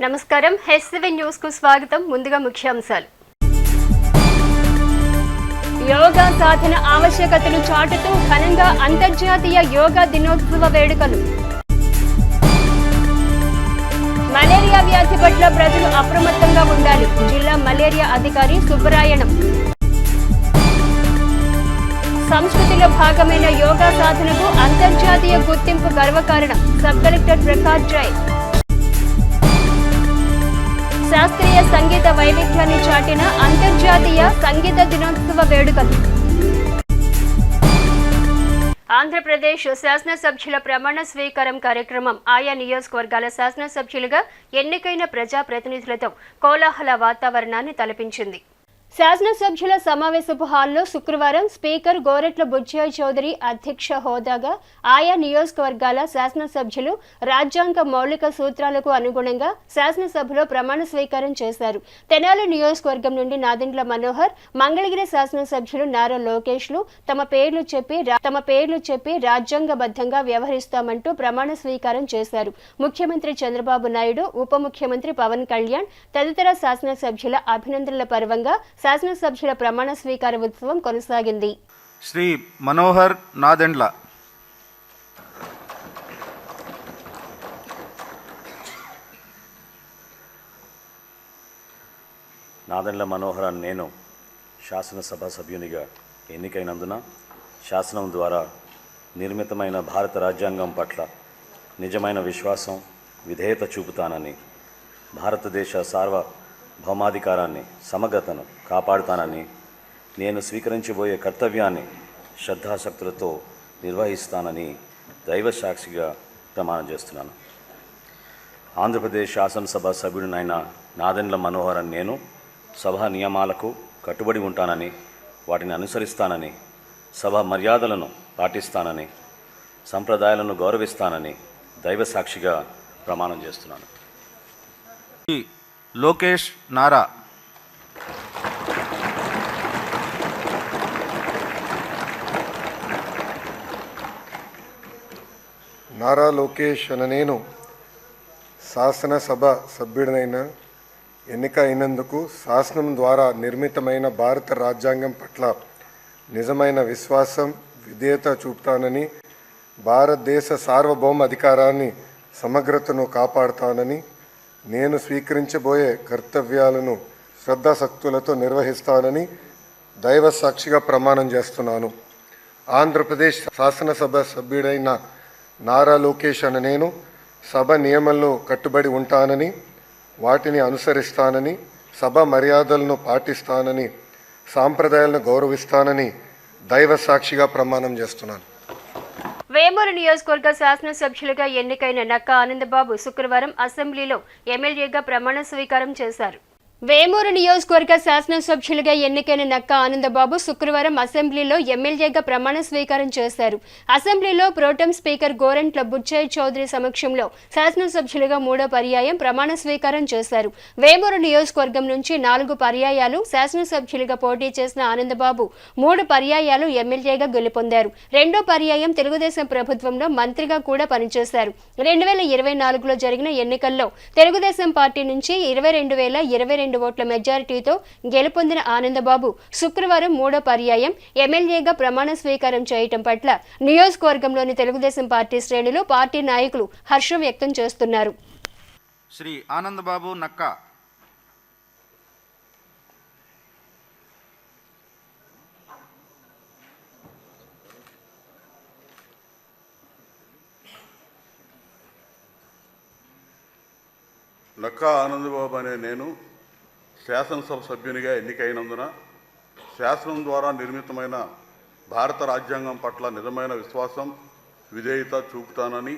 నమస్కారం హెచ్7 న్యూస్ కు స్వాగతం. ముందుగా ముఖ్యాంశాలు. యోగా సాధన ఆవశ్యకతను చాటుతూ ఘనంగా అంతర్జాతీయ యోగా దినోత్సవ వేడుకలు. మలేరియా వ్యాధి పట్ల ప్రజలు అప్రమత్తంగా ఉండాలి. జిల్లా మలేరియా అధికారి సుబ్బరాయణం. సంస్కృతిలో భాగమైన యోగా సాధనకు అంతర్జాతీయ గుర్తింపు గర్వకారణం. సబ్ కలెక్టర్ ప్రకాష్ జై. శాస్త్రీయ సంగీత వైవిధ్యాన్ని చాటిన అంతర్జాతీయ సంగీత దినోత్సవ వేడుకలు. ఆంధ్రప్రదేశ్ శాసనసభ్యుల ప్రమాణ స్వీకారం కార్యక్రమం ఆయా నియోజకవర్గాల శాసనసభ్యులుగా ఎన్నికైన ప్రజాప్రతినిధులతో కోలాహల వాతావరణాన్ని తలపించింది. శాసనసభ్యుల సమావేశపు హాల్లో శుక్రవారం స్పీకర్ గోరెట్ల బుచ్చయ్య చౌదరి అధ్యక్ష హోదాగా ఆయా నియోజకవర్గాల శాసనసభ్యులు రాజ్యాంగ మౌలిక సూత్రాలకు అనుగుణంగా శాసనసభలో ప్రమాణ స్వీకారం చేశారు. తెనాలి నియోజకవర్గం నుండి నాదెండ్ల మనోహర్, మంగళగిరి శాసనసభ్యులు నారా లోకేష్లు తమ పేర్లు చెప్పి రాజ్యాంగబద్ధంగా వ్యవహరిస్తామంటూ ప్రమాణ స్వీకారం చేశారు. ముఖ్యమంత్రి చంద్రబాబు నాయుడు, ఉప ముఖ్యమంత్రి పవన్ కళ్యాణ్ తదితర శాసనసభ్యుల అభినందనల పర్వంగా శాసనసభ్యుల ప్రమాణ స్వీకార ఉత్సవం కొనసాగింది. శ్రీ మనోహర్ నాదెండ్ల. నాదెండ్ల మనోహర్ నేను శాసనసభ సభ్యునిగా ఎన్నికైనందున శాసనం ద్వారా నిర్మితమైన భారత రాజ్యాంగం పట్ల నిజమైన విశ్వాసం, విధేయత చూపుతానని, భారతదేశ సార్వభౌమాధికారాన్ని, సమగ్రతను కాపాడుతానని, నేను స్వీకరించబోయే కర్తవ్యాన్ని శ్రద్ధాశక్తులతో నిర్వహిస్తానని దైవ సాక్షిగా ప్రమాణం చేస్తున్నాను. ఆంధ్రప్రదేశ్ శాసనసభ సభ్యుడినైన నాదెండ్ల మనోహర్ నేను సభ నియమాలకు కట్టుబడి ఉంటానని, వాటిని అనుసరిస్తానని, సభ మర్యాదలను పాటిస్తానని, సంప్రదాయాలను గౌరవిస్తానని దైవ సాక్షిగా ప్రమాణం చేస్తున్నాను. లోకేష్ నారా. నారా లోకేష్ నేను శాసనసభ సభ్యుడినైన ఎన్నిక అయినందుకు శాసనం ద్వారా నిర్మితమైన భారత రాజ్యాంగం పట్ల నిజమైన విశ్వాసం, విధేయత చూపుతానని, భారతదేశ సార్వభౌమ అధికారాన్ని, సమగ్రతను కాపాడుతానని, నేను స్వీకరించబోయే కర్తవ్యాలను శ్రద్ధాశక్తులతో నిర్వహిస్తానని దైవ సాక్షిగా ప్రమాణం చేస్తున్నాను. ఆంధ్రప్రదేశ్ శాసనసభ సభ్యుడైన నారా లోకేష్ నేను సభ నియమంలో కట్టుబడి ఉంటానని, వాటిని అనుసరిస్తానని, సభ మర్యాదలను పాటిస్తానని, సాంప్రదాయాలను గౌరవిస్తానని దైవ సాక్షిగా ప్రమాణం చేస్తున్నాను. వేమూరు నియోజకవర్గ శాసనసభ్యులుగా ఎన్నికైన నక్కా ఆనందబాబు శుక్రవారం అసెంబ్లీలో ఎమ్మెల్యేగా ప్రమాణ స్వీకారం చేశారు. వేమూరు నియోజకవర్గ శాసనసభ్యులుగా ఎన్నికైన నక్కా ఆనందబాబు శుక్రవారం అసెంబ్లీలో ఎమ్మెల్యేగా ప్రమాణ స్వీకారం చేశారు. అసెంబ్లీలో ప్రోటెం స్పీకర్ గోరెట్ల బుచ్చయ్య చౌదరి సమక్షంలో శాసనసభ్యులుగా 3వ పర్యాయం ప్రమాణ స్వీకారం చేశారు. వేమూరు నియోజకవర్గం నుంచి 4 పర్యాయాలు శాసనసభ్యులుగా పోటీ చేసిన ఆనందబాబు 3 పర్యాయాలు ఎమ్మెల్యేగా గెలుపొందారు. 2వ పర్యాయం తెలుగుదేశం ప్రభుత్వంలో మంత్రిగా కూడా పనిచేశారు. 2024లో జరిగిన ఎన్నికల్లో తెలుగుదేశం పార్టీ నుంచి 22,022 ఓట్ల మెజారిటీతో గెలుపొందిన ఆనందబాబు శుక్రవారం 3వ పర్యాయం ఎమ్మెల్యేగా ప్రమాణ స్వీకారం చేయటం పట్ల నియోజకవర్గంలోని తెలుగుదేశం పార్టీ శ్రేణులు, పార్టీ నాయకులు హర్షం వ్యక్తం చేస్తున్నారు. శ్రీ ఆనందబాబు నక్కా. నక్కా ఆనందబాబు నేను శాసనసభ సభ్యునిగా ఎన్నికైనందున శాసనం ద్వారా నిర్మితమైన భారత రాజ్యాంగం పట్ల నిజమైన విశ్వాసం, విధేయత చూపుతానని,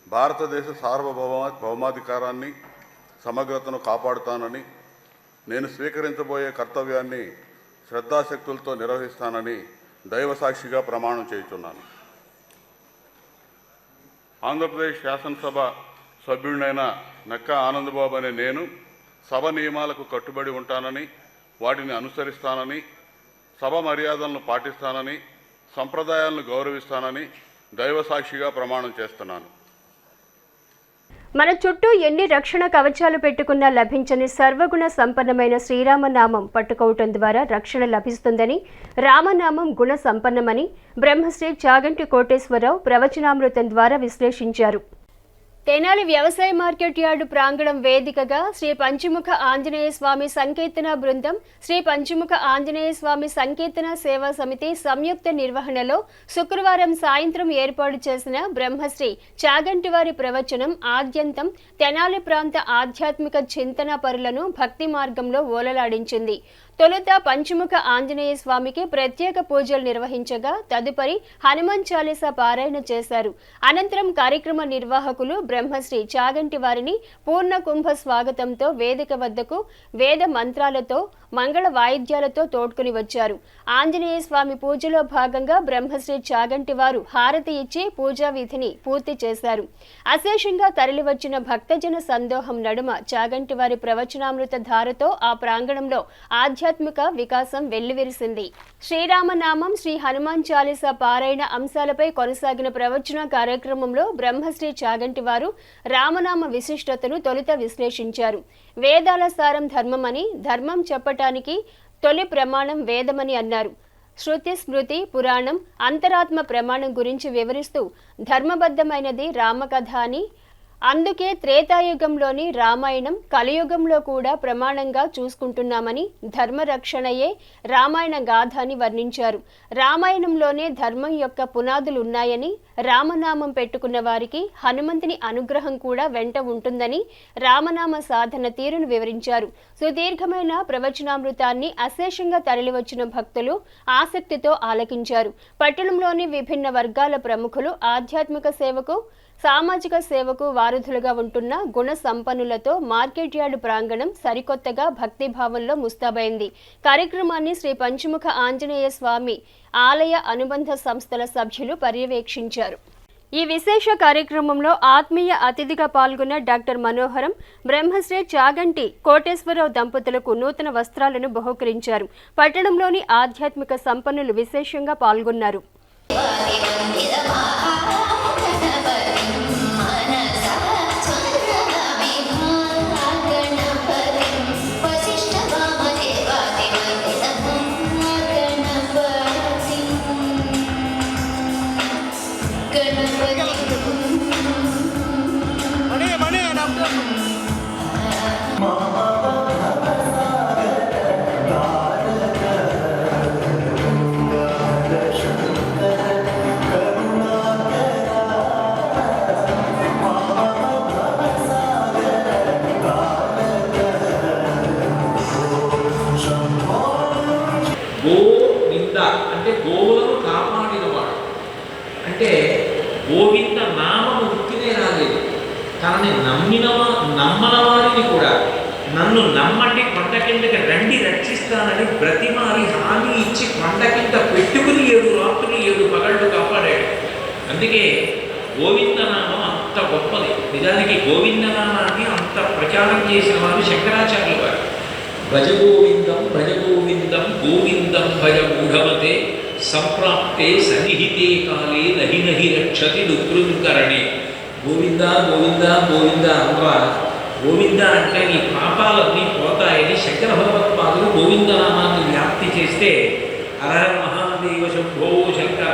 భారతదేశ సార్వభౌమాధికారాన్ని, సమగ్రతను కాపాడుతానని, నేను స్వీకరించబోయే కర్తవ్యాన్ని శ్రద్ధాశక్తులతో నిర్వహిస్తానని దైవ సాక్షిగా ప్రమాణం చేస్తున్నాను. ఆంధ్రప్రదేశ్ శాసనసభ సభ్యుడినైన నక్కా ఆనందబాబు నేను సభ నియమాలకు కట్టుబడి ఉంటానని, వాటిని అనుసరిస్తానని, సభ మర్యాదలను పాటిస్తానని, సంప్రదాయాలను గౌరవిస్తానని దైవ సాక్షిగా ప్రమాణం చేస్తున్నాను. మన చుట్టూ ఎన్ని రక్షణ కవచాలు పెట్టుకున్నా లభించని సర్వగుణ సంపన్నమైన శ్రీరామనామం పట్టుకోవటం ద్వారా రక్షణ లభిస్తుందని, రామనామం గుణ సంపన్నమని బ్రహ్మశ్రీ చాగంటి కోటేశ్వరరావు ప్రవచనామృతం ద్వారా విశ్లేషించారు. తెనాలి వ్యవసాయ మార్కెట్ యార్డు ప్రాంగణం వేదికగా శ్రీ పంచముఖ ఆంజనేయ స్వామి సంకీర్తన బృందం, శ్రీ పంచముఖ ఆంజనేయ స్వామి సంకీర్తన సేవా సమితి సంయుక్త నిర్వహణలో శుక్రవారం సాయంత్రం ఏర్పాటు చేసిన బ్రహ్మశ్రీ చాగంటి వారి ప్రవచనం ఆద్యంతం తెనాలి ప్రాంత ఆధ్యాత్మిక చింతన పరులను భక్తి మార్గంలో ఓలలాడించింది. తొలుత పంచముఖ ఆంజనేయ స్వామికి ప్రత్యేక పూజలు నిర్వహించగా తదుపరి హనుమాన్ చాలీసా పారాయణ చేశారు. అనంతరం కార్యక్రమ నిర్వాహకులు బ్రహ్మశ్రీ చాగంటి వారిని పూర్ణ కుంభ స్వాగతంతో వేదిక వద్దకు వేద మంత్రాలతో మంగళ వాయిద్యాలతో తోడ్కొని వచ్చారు. ఆంజనేయ స్వామి పూజలో భాగంగా బ్రహ్మశ్రీ చాగంటి వారు హారతి ఇచ్చి పూజా విధిని పూర్తి చేశారు. అశేషంగా తరలివచ్చిన భక్తజన సందోహం నడుమ చాగంటి వారి ప్రవచనామృత ధారతో ఆ ప్రాంగణంలో ఆధ్యాత్మిక వికాసం వెల్లివిరిసింది. శ్రీరామనామం, శ్రీ హనుమాన్ చాలీసా పారాయణ అంశాలపై కొనసాగిన ప్రవచన కార్యక్రమంలో బ్రహ్మశ్రీ చాగంటి వారు రామనామ విశిష్టతను తొలుత విశ్లేషించారు. వేదాల సారం ధర్మమని, ధర్మం చెప్పటానికి తొలి ప్రమాణం వేదమని అన్నారు. శృతి, స్మృతి, పురాణం, అంతరాత్మ ప్రమాణం గురించి వివరిస్తూ ధర్మబద్ధమైనది రామకథ అని, అందుకే త్రేతాయుగంలోని రామాయణం కలియుగంలో కూడా ప్రమాణంగా చూసుకుంటున్నామని, ధర్మరక్షణయే రామాయణ గాథ అని వర్ణించారు. రామాయణంలోనే ధర్మం యొక్క పునాదులు ఉన్నాయని, రామనామం పెట్టుకున్న వారికి హనుమంతుని అనుగ్రహం కూడా వెంట ఉంటుందని రామనామ సాధన తీరును వివరించారు. సుదీర్ఘమైన ప్రవచనామృతాన్ని అశేషంగా తరలివచ్చిన భక్తులు ఆసక్తితో ఆలకించారు. పట్టణంలోని విభిన్న వర్గాల ప్రముఖులు ఆధ్యాత్మిక సేవకు, సామాజిక సేవకు వారధులుగా ఉంటున్న గుణ సంపన్నులతో మార్కెట్ యార్డు ప్రాంగణం సరికొత్తగా భక్తిభావంలో ముస్తాబైంది. కార్యక్రమాన్ని శ్రీ పంచముఖ ఆంజనేయ స్వామి ఆలయ అనుబంధ సంస్థల సభ్యులు పర్యవేక్షించారు. ఈ విశేష కార్యక్రమంలో ఆత్మీయ అతిథిగా పాల్గొన్న డాక్టర్ మనోహరం బ్రహ్మశ్రీ చాగంటి కోటేశ్వరరావు దంపతులకు నూతన వస్త్రాలను బహుకరించారు. పట్టణంలోని ఆధ్యాత్మిక సంపన్నులు విశేషంగా పాల్గొన్నారు. గోవింద అంటే గోవులను కాపాడినవాడు. అంటే గోవింద నామము ఉట్టినే రాలేదు, తనని నమ్మన వారిని కూడా నన్ను నమ్మండి, కొండ కిందకి రండి రక్షిస్తానని బ్రతిమారి హామీ ఇచ్చి కొండ కింద పెట్టుకుని 7 రాత్రులు 7 పగళ్ళు కాపాడాడు. అందుకే గోవిందనామం అంత గొప్పది. నిజానికి గోవిందనామాన్ని అంత ప్రచారం చేసిన వారు శంకరాచార్యులు వారు. భజగోవిందం భజగోవిందం గోవిందం భజ మూఢమతే సంప్రాప్తే సన్నిహితే కాలే నహి నహి రక్షతి దుఃఖృంకరణే. గోవింద గోవింద గోవింద అనరా. గోవింద అంటే నీ పాపాలన్నీ పోతాయని శంకర భగవత్పాదులు గోవిందనామాన్ని వ్యాప్తి చేస్తే హరహర మహాదేవ శంభో శంకర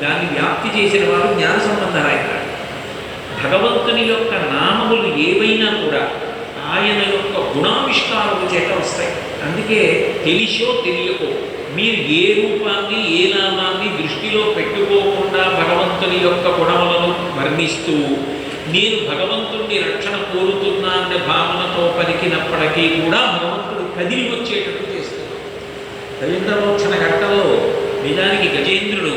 దాన్ని వ్యాప్తి చేసిన వారు జ్ఞాన సంబంధరాయతారు. భగవంతుని యొక్క నామములు ఏవైనా కూడా ఆయన యొక్క గుణావిష్కారము చేత వస్తాయి. అందుకే తెలిసో తెలియకో మీరు ఏ రూపాన్ని ఏ నామాన్ని దృష్టిలో పెట్టుకోకుండా భగవంతుని యొక్క గుణములను వర్ణిస్తూ నేను భగవంతుని రక్షణ కోరుతున్నా అనే భావనతో పలికినప్పటికీ కూడా భగవంతుడు కదిలి వచ్చేటట్టు చేస్తున్నాడు. గజేంద్రమోక్షణ ఘట్టంలో నిజానికి గజేంద్రుడు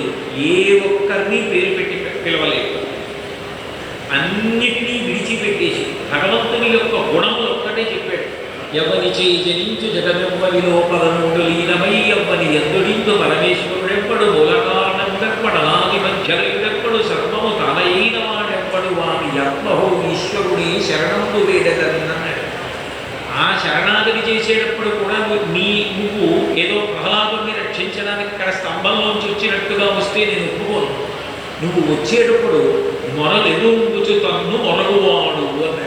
ఏ ఒక్కరిని పేరు పెట్టి పిలవలేదు. అన్నిటినీ విడిచిపెట్టేసి భగవంతుని యొక్క గుణములు ఒక్కటే చెప్పాడు. ఎవరి చేయి జనించు జగమెవ్వరి లోపల నుండి లీనమై ఎవ్వని ఎందుడిందు పరమేశ్వరుడెవ్వడు మూలకారణముడెవ్వడనాది మధ్యయుడెవ్వడు సర్వము తానైన వాడెవ్వడు వాని ఆత్మహో ఈశ్వరుడే శరణంబు వేడదన్నాడు. ఆ శరణాగతి చేసేటప్పుడు కూడా నువ్వు ఏదో ప్రహ్లాదుని రక్షించడానికి ఇక్కడ స్తంభంలోంచి వచ్చినట్టుగా వస్తే నేను ఒప్పుకోను. నువ్వు వచ్చేటప్పుడు మొరలెదుంగుచు తన్ను మొరగువాడు అన్నాడు.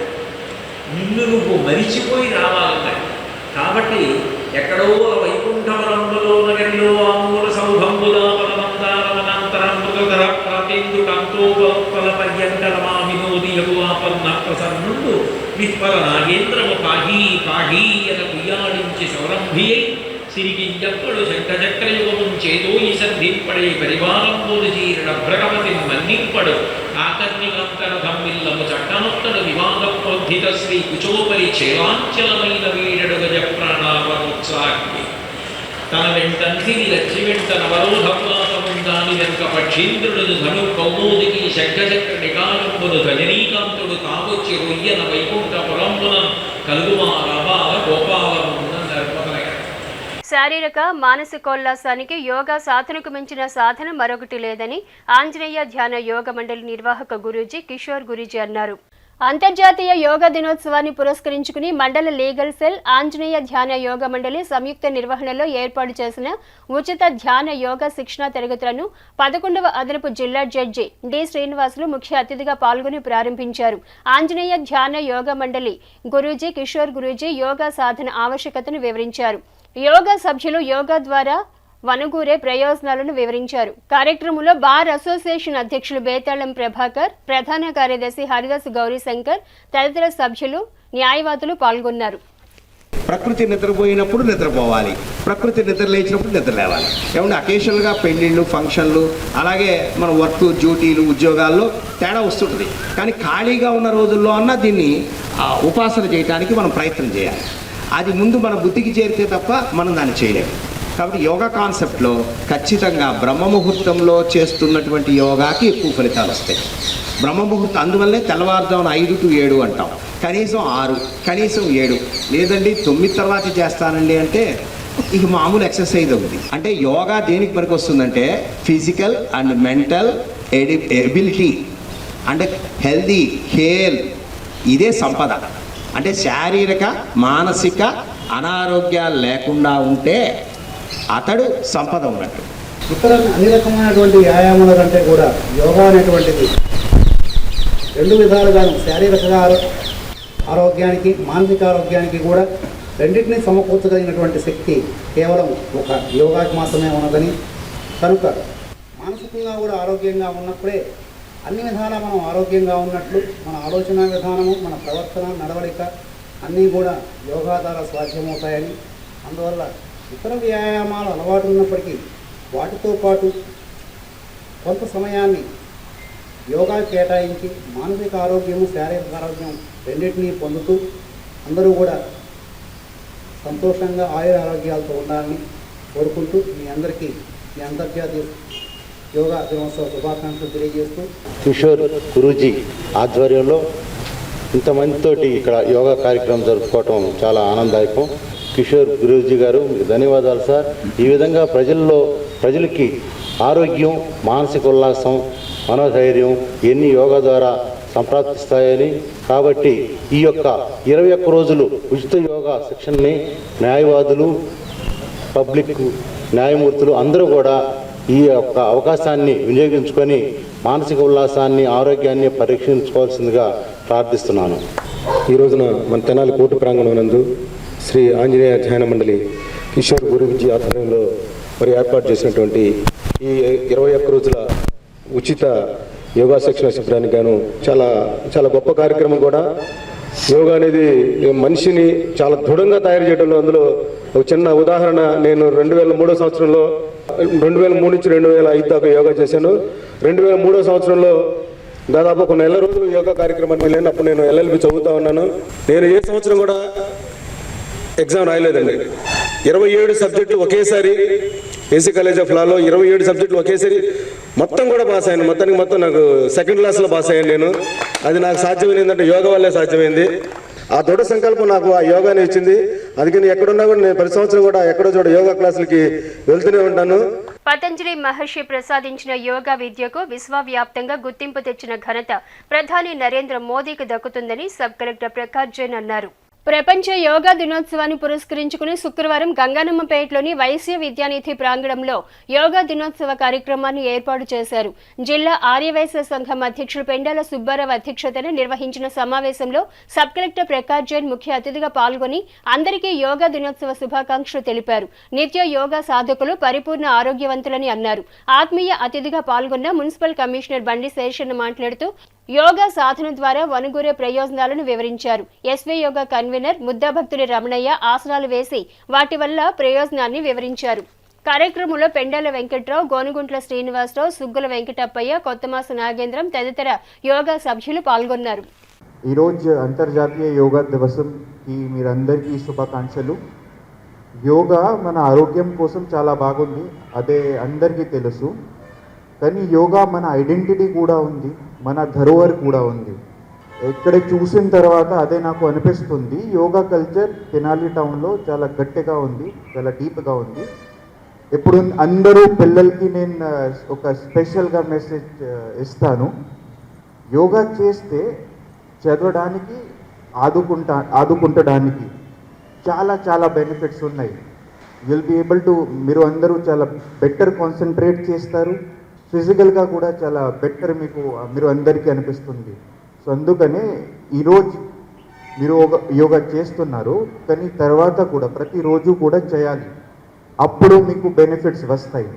నువ్వు మరిచిపోయి రావాలన్నాయి. కాబట్టి ఎక్కడో వైకుంఠవరంలో నగరిలో ఆమూల సౌభంబుదాపరమందారమనంతరమృగధర ప్రాతేందు కాంతోపల పర్యంకరమామినోదియగు ఆపన్న ప్రసన్నుండు విఫల నాగేంద్రము పాహీ పాహీ అన కుయ్యాడించి సౌరంభియై సిరిగింజప్పుడు శంఖచక్రయుగముం చేదో ఈ సంధింపడే పరివారం పోదు చీరణ భ్రగవతి మన్నింపడు ఆకర్ణికంకరధమ్మిల్లము చట్టనొత్తడు వివాద ప్రోద్ధిత శ్రీ కుచోపరి చేలాంచలమైన వీడడు గజ ప్రాణావనుత్సాహి తన వెంటంతిని లచ్చి వెంట నవరోధపులాసముందాని వెనుక పక్షీంద్రుడు ధను కౌమోదికి శంఖచక్ర నికాలంబును రజనీకాంతుడు తావొచ్చి రొయ్యన వైకుంఠపురంబున కలుగుమా రబాల గోపాలమున్న నర్పదయ. శారీరక మానసికోల్లాసానికి యోగా సాధనకు మించిన సాధన మరొకటి లేదని ఆంజనేయ ధ్యాన యోగ మండలి నిర్వాహక గురూజీ కిషోర్ గురూజీ అన్నారు. అంతర్జాతీయ యోగా దినోత్సవాన్ని పురస్కరించుకుని మండల లీగల్ సెల్ ఆంజనేయ ధ్యాన యోగ మండలి సంయుక్త నిర్వహణలో ఏర్పాటు చేసిన ఉచిత ధ్యాన యోగా శిక్షణా తరగతులను 11వ అదనపు జిల్లా జడ్జి డి శ్రీనివాసులు ముఖ్య అతిథిగా పాల్గొని ప్రారంభించారు. ఆంజనేయ ధ్యాన యోగ మండలి గురూజీ కిషోర్ గురూజీ యోగా సాధన ఆవశ్యకతను వివరించారు. యోగా సభ్యులు యోగా ద్వారా వనగూరే ప్రయోజనాలను వివరించారు. కార్యక్రమంలో బార్ అసోసియేషన్ అధ్యక్షులు బేతాళం ప్రభాకర్, ప్రధాన కార్యదర్శి హరిదాస్ గౌరీశంకర్ తదితర సభ్యులు న్యాయవాదులు పాల్గొన్నారు. ప్రకృతి నిద్రపోయినప్పుడు నిద్రపోవాలి, ప్రకృతి నిద్ర లేచినప్పుడు నిద్ర లేవాలి. ఏమంటే అకేషనల్గా పెళ్ళిళ్ళు, ఫంక్షన్లు, అలాగే మన వర్క్, డ్యూటీలు, ఉద్యోగాల్లో తేడా వస్తుంటుంది. కానీ ఖాళీగా ఉన్న రోజుల్లో అన్నా దీన్ని ఉపాసన చేయడానికి మనం ప్రయత్నం చేయాలి. అది ముందు మన బుద్ధికి చేరితే తప్ప మనం దాన్ని చేయలేము. కాబట్టి యోగా కాన్సెప్ట్లో ఖచ్చితంగా బ్రహ్మముహూర్తంలో చేస్తున్నటువంటి యోగాకి ఎక్కువ ఫలితాలు వస్తాయి. బ్రహ్మముహూర్తం అందువల్లే తెల్లవారుజామున 5 to 7 అంటాం, కనీసం 6, కనీసం 7, లేదండి 9 తర్వాత చేస్తానండి అంటే ఇక మామూలు ఎక్సర్సైజ్ అవుతుంది. అంటే యోగా దేనికి పనికి వస్తుందంటే ఫిజికల్ అండ్ మెంటల్ ఎబిలిటీ, అంటే హెల్దీ హెల్త్, ఇదే సంపద. అంటే శారీరక మానసిక అనారోగ్యాలు లేకుండా ఉంటే అతడు సంపద ఉన్నట్టు. ఇతర అన్ని రకమైనటువంటి వ్యాయామాల కంటే కూడా యోగా అనేటువంటిది 2 విధాలుగాను శారీరక ఆరోగ్యానికి మానసిక ఆరోగ్యానికి కూడా రెండింటినీ సమకూర్చగలిగినటువంటి శక్తి కేవలం ఒక యోగాకి మాత్రమే ఉన్నదని, కనుక మానసికంగా కూడా ఆరోగ్యంగా ఉన్నప్పుడే అన్ని విధాలా మనం ఆరోగ్యంగా ఉన్నట్లు మన ఆలోచన విధానము, మన ప్రవర్తన, నడవడిక అన్నీ కూడా యోగా ద్వారా సాధ్యమవుతాయని, అందువల్ల ఇతర వ్యాయామాలు అలవాటు ఉన్నప్పటికీ వాటితో పాటు కొంత సమయాన్ని యోగా కేటాయించి మానసిక ఆరోగ్యము, శారీరక ఆరోగ్యం రెండింటినీ పొందుతూ అందరూ కూడా సంతోషంగా ఆయుర ఆరోగ్యాలతో ఉండాలని కోరుకుంటూ మీ అందరికీ ఈ అంతర్జాతీయ యోగా దినోత్సవ శుభాకాంక్షలు తెలియజేస్తూ కిషోర్ గురూజీ ఆధ్వర్యంలో ఇంతమందితోటి ఇక్కడ యోగా కార్యక్రమం జరుపుకోవటం చాలా ఆనందదాయకం. కిషోర్ గురూజీ గారు ధన్యవాదాలు సార్. ఈ విధంగా ప్రజలకి ఆరోగ్యం, మానసిక ఉల్లాసం, మనోధైర్యం ఎన్ని యోగా ద్వారా సంప్రాప్తిస్తాయని, కాబట్టి ఈ యొక్క 21 రోజులు ఉచిత యోగా శిక్షణని న్యాయవాదులు, పబ్లిక్ న్యాయమూర్తులు అందరూ కూడా ఈ యొక్క అవకాశాన్ని వినియోగించుకొని మానసిక ఉల్లాసాన్ని, ఆరోగ్యాన్ని పరీక్షించుకోవాల్సిందిగా ప్రార్థిస్తున్నాను. ఈ రోజున మన తెనాలి కోర్టు ప్రాంగణం నందు శ్రీ ఆంజనేయ ధ్యాన మండలి కిషోర్ గురూజీ ఆధ్వర్యంలో మరి ఏర్పాటు చేసినటువంటి ఈ 21 రోజుల ఉచిత యోగా శిక్షణ శిబిరానికి గాను చాలా గొప్ప కార్యక్రమం కూడా. యోగా అనేది మనిషిని చాలా దృఢంగా తయారు చేయడంలో, అందులో ఒక చిన్న ఉదాహరణ, నేను 2003 సంవత్సరంలో 2003 నుంచి 2005 దాకా యోగా చేశాను. 2003 సంవత్సరంలో దాదాపు ఒక నెల రోజులు యోగా కార్యక్రమానికి వెళ్ళాను. అప్పుడు నేను LLB చదువుతా ఉన్నాను. నేను ఏ సంవత్సరం కూడా ఎగ్జామ్ రాయలేదండి. 27 సబ్జెక్టులు ఒకేసారి, ఏసీ కాలేజ్ ఆఫ్ లాలో 27 సబ్జెక్టులు ఒకేసారి మొత్తం కూడా పాస్ అయ్యాను. మొత్తం నాకు సెకండ్ క్లాస్లో పాస్ అయ్యాను నేను. అది నాకు సాధ్యమైంది ఏంటంటే యోగా వల్లే సాధ్యమైంది. ఆ దృఢ సంకల్పం నాకు ఆ యోగానే ఇచ్చింది. అందుకని ఎక్కడున్నా కూడా నేను ప్రతి సంవత్సరం కూడా ఎక్కడో చోట యోగా క్లాసులకి వెళ్తూనే ఉంటాను. పతంజలి మహర్షి ప్రసాదించిన యోగా విద్యకు విశ్వవ్యాప్తంగా గుర్తింపు తెచ్చిన ఘనత ప్రధాని నరేంద్ర మోదీకి దక్కుతుందని సబ్ కలెక్టర్ ప్రకాష్ జైన్ అన్నారు. ప్రపంచ యోగా దినోత్సవాన్ని పురస్కరించుకుని శుక్రవారం గంగానమ్మపేటలోని వైశ్య విద్యానిధి ప్రాంగణంలో యోగా దినోత్సవ కార్యక్రమాన్ని ఏర్పాటు చేశారు. జిల్లా ఆర్యవైశ్య సంఘం అధ్యక్షులు పెండాల సుబ్బారావు అధ్యక్షతన నిర్వహించిన సమావేశంలో సబ్ కలెక్టర్ ప్రకాష్ జైన్ ముఖ్య అతిథిగా పాల్గొని అందరికీ యోగా దినోత్సవ శుభాకాంక్షలు తెలిపారు. నిత్య యోగా సాధకులు పరిపూర్ణ ఆరోగ్యవంతులని అన్నారు. ఆత్మీయ అతిథిగా పాల్గొన్న మున్సిపల్ కమిషనర్ బండి శేషన్న మాట్లాడుతూ యోగా సాధన ద్వారా వనుగూరే ప్రయోజనాలను వివరించారు. ఎస్వీ యోగా కన్వీనర్ ముద్దాభక్తుడి రమణయ్య ఆసనాలు వేసి వాటి వల్ల ప్రయోజనాన్ని వివరించారు. కార్యక్రమంలో పెండాల వెంకట్రావు, గోనుగుంట్ల శ్రీనివాసరావు, సుగ్గుల వెంకటప్పయ్య, కొత్తమాస నాగేంద్రం తదితర యోగా సభ్యులు పాల్గొన్నారు. ఈరోజు అంతర్జాతీయ యోగా దివసంకి మీరందరికీ శుభాకాంక్షలు. యోగా మన ఆరోగ్యం కోసం చాలా బాగుంది, అదే అందరికీ తెలుసు. కానీ యోగా మన ఐడెంటిటీ కూడా ఉంది, మన ధరోహర్ కూడా ఉంది. ఇక్కడ చూసిన తర్వాత అదే నాకు అనిపిస్తుంది, యోగా కల్చర్ తెనాలి టౌన్లో చాలా గట్టిగా ఉంది, చాలా డీప్గా ఉంది. ఇప్పుడు అందరూ పిల్లలకి నేను ఒక స్పెషల్గా మెసేజ్ ఇస్తాను. యోగా చేస్తే చదవడానికి ఆదుకుంటడానికి చాలా చాలా బెనిఫిట్స్ ఉన్నాయి. విల్ బి ఏబుల్ టు మీరు అందరూ చాలా బెటర్ కాన్సన్ట్రేట్ చేస్తారు. ఫిజికల్గా కూడా చాలా బెటర్ మీరు అందరికీ అనిపిస్తుంది. సో అందుకనే ఈరోజు మీరు యోగా చేస్తున్నారు, కానీ తర్వాత కూడా ప్రతిరోజు కూడా చేయాలి, అప్పుడు మీకు బెనిఫిట్స్ వస్తాయి.